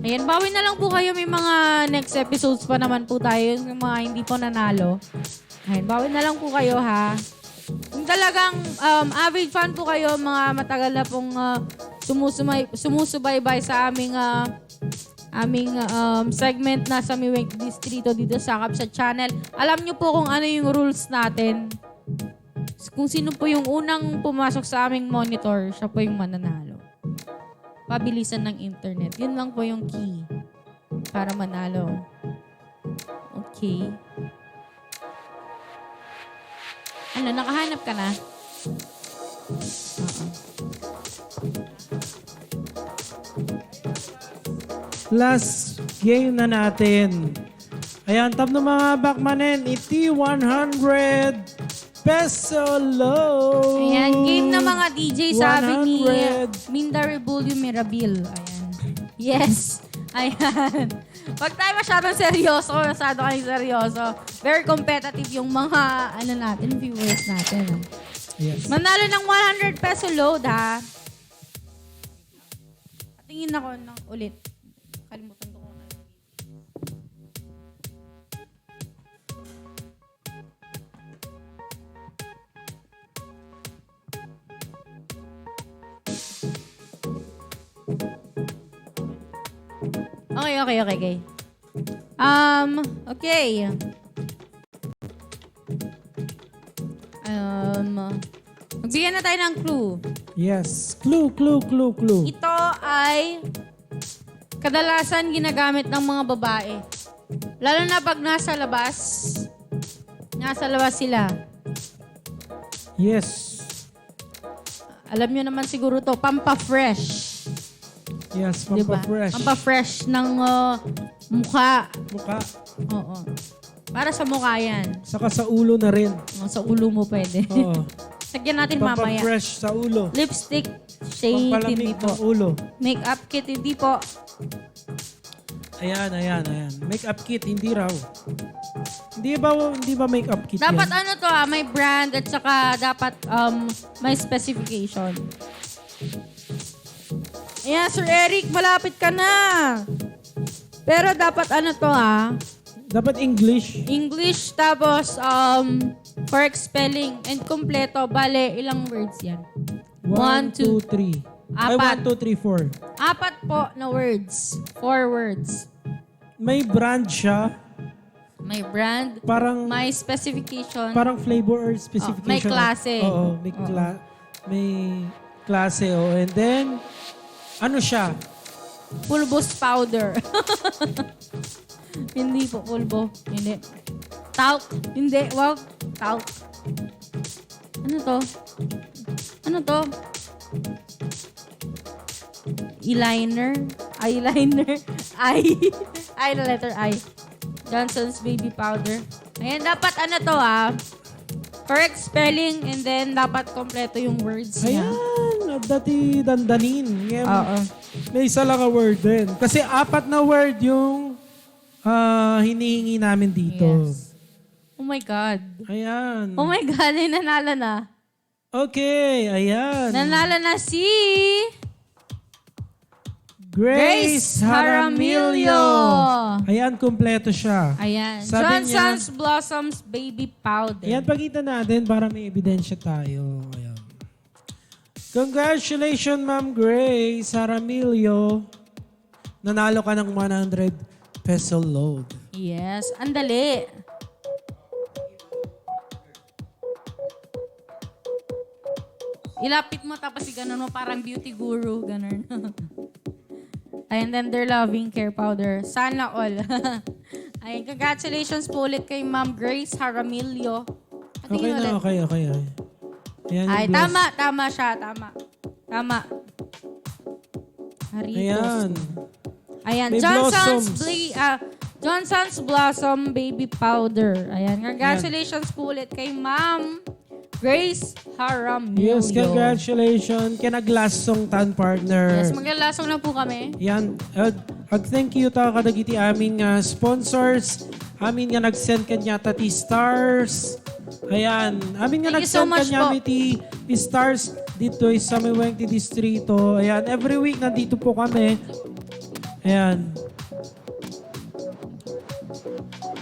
Ayan, bawi na lang po kayo. May mga next episodes pa naman po tayo. Yung mga hindi po nanalo. Ayan, bawi na lang po kayo ha. Kung talagang avid fan po kayo, mga matagal na pong sumusubaybay sa aming segment na sa Miwek Distrito dito sa Kapsat Channel. Alam nyo po kung ano yung rules natin. Kung sino po yung unang pumasok sa aming monitor, siya po yung mananalo. Pabilisan ng internet. Yun lang po yung key para manalo. Okay. Nakahanap ka na? Last game na natin. Ayan, tap ng mga backmanen, iti 100 peso low. Ayan, game na mga DJ, sabi ni 100. Minda Rebulio Mirabil. Ayan. Yes. Ayan. Pag tayo masyadong seryoso, masyado kayong seryoso, very competitive yung mga, viewers natin. Yes. Manalo ng 100 peso load, ha? Tingin ako ng ulit. Kalimutan ko kung ano. Okay. Okay. Magbigyan na tayo ng clue. Yes. Clue. Ito ay kadalasan ginagamit ng mga babae. Lalo na pag nasa labas sila. Yes. Alam nyo naman siguro to, pampa-fresh. Yes, Diba? pampafresh. Pampa-fresh ng mukha. Mukha. Oo. Para sa mukha yan. Saka sa ulo na rin. Sa ulo mo pwede. Oo. Sagyan natin mamaya. Pampafresh sa ulo. Lipstick shade, hindi Pampalamig po. ng ulo. Makeup kit, hindi po. Ayan. Makeup kit, hindi raw. Hindi ba makeup kit Dapat yan? may brand at saka dapat may specification. Ayan, Sir Eric, malapit ka na. Pero dapat Dapat English. English tapos correct spelling and kompleto. Bale, ilang words yan? 1, 2, 3. Ay, Apat. 1, 2, 3, 4. 4 po na words. 4 words. May brand siya. May brand, Parang may specification. parang flavor or specification. may klase. Oo, may klase. Oh. And then, ano siya? Pulbos powder. Hindi po pulbo. Hindi. Talc. Hindi. Wow. Talc. Ano to? Eyeliner. I. I na letter I. Johnson's Baby Powder. Ayan, dapat ano to correct spelling and then dapat kompleto yung words niya. Ayan, dati dandanin. Ngayon, Oo. may isa lang a word din. Kasi 4 na word yung hinihingi namin dito. Yes. Oh my God. Ayan. Oh my God, ay nanalo na. Okay, ayan. Nanalo na si Grace Jaramillo. Ayan, kumpleto siya. Ayan. Sabi niya- Johnson's Blossoms Baby Powder. Ayan, pakita natin para may ebidensya tayo. Ayan. Congratulations, Ma'am Grace Jaramillo. Nanalo ka ng 100 peso load. Yes. Andali. Ilapit mo tapos ganun mo parang beauty guru. Ganun. And then their loving care powder. Sana all. Ay, congratulations po ulit kay Ma'am Grace Jaramillo. Okay Patingin na, ulit. okay. Ayan yung Ay, bless. tama siya, tama. Haritos. Ayan. Ayan, May Johnson's blossoms. Johnson's Blossom Baby Powder. Ayan, congratulations po ulit kay Ma'am Grace Jaramillo. Yes, congratulations. Kinaglasong tan partner. Yes, maglalasong na po kami. Yan. Thank you ta kadagiti aming sponsors. Amin nga nag-send kanya ti stars. Ayan. Amin nga Thank you so nag-send much kanya po. ti stars dito sa Miwengti Distrito. Ayan. Every week nandito po kami. Ayan.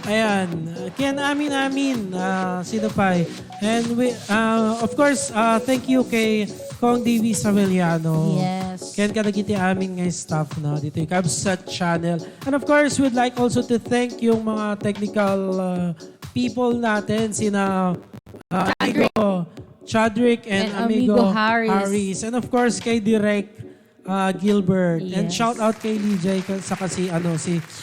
Ayan. Kian amin. Sino pa And we, of course, thank you kay Kong Davy Saveliano. Yes. Ken kadagiti amin nga staff na dito yung Kabsat channel. And of course, we'd like also to thank yung mga technical people natin, sina amigo Chadrick and amigo Harris. And of course, kay Direk Gilbert. And Yes. shout out kay Lijay saka si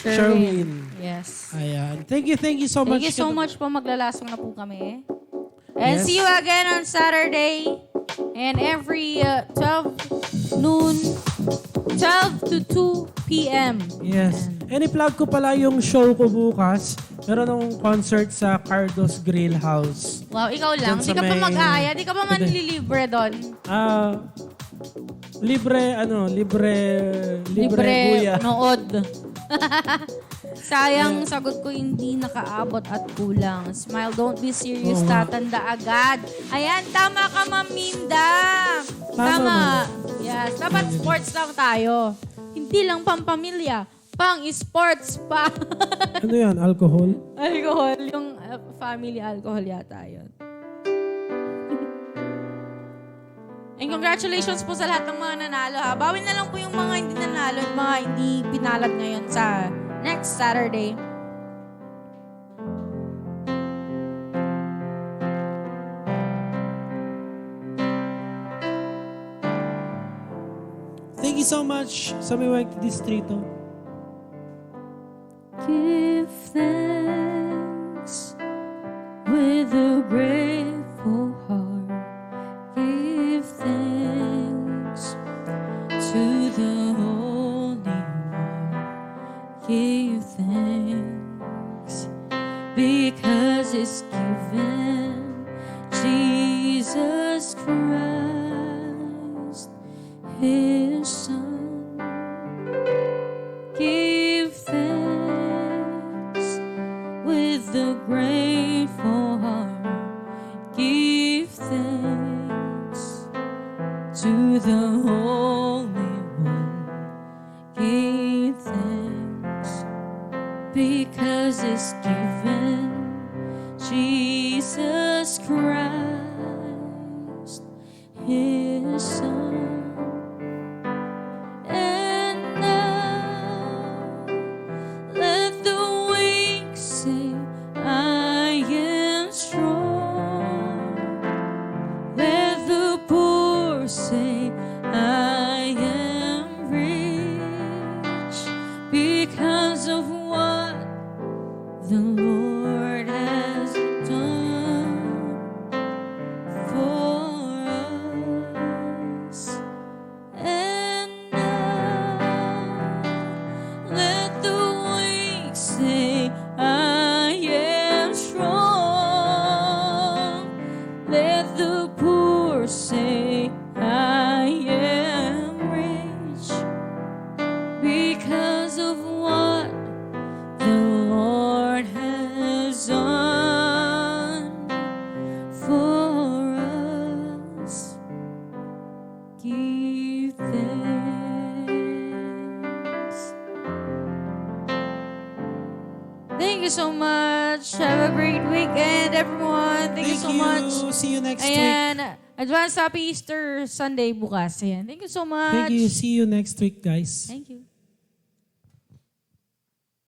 Sherwin. Yes. Ayan. Thank you so much. Thank you so much po. Maglalasong na po kami. And Yes. see you again on Saturday. And every 12 noon, 12 to 2 p.m. Yes. And i-plug ko pala yung show ko bukas. Meron akong concert sa Cardos Grill House. Wow, ikaw lang. Diyan sa Di ka pa may- mag-aaya. Di ka pa manlilibre doon. Libre buya. nood. Sayang, sagot ko hindi nakaabot at kulang. Smile, don't be serious, Oo nga. tatanda agad. Ayan, tama ka, Ma'am Minda. Tama. Yes, dapat sports lang tayo. Hindi lang pampamilya, pang-sports pa. Ano yan? Alcohol? Alcohol, yung family alcohol yata yun. And congratulations po sa lahat ng mga nanalo ha. Bawin na lang po yung mga hindi nanalo at mga hindi pinalad ngayon sa next Saturday. Thank you so much sa Miwengti Distrito. Give thanks with a grateful heart. Give thanks to the Holy One. Give thanks because it's given Jesus Christ, His Son. Give thanks with a grateful heart. Give thanks to the Holy One. Give thanks because it's given Jesus Christ, His Son. And now let the weak say, I am strong. Let the poor say, I am rich because of what the Lord has done for us. And now let I am strong. Let the poor say, I am rich because of what the Lord has done for us. Give thanks. Thank you so much. Have a great weekend, everyone. Thank you so much. See you next week. Ayan, advance happy Easter Sunday bukas. Ayan. Thank you so much. Thank you. See you next week, guys. Thank you.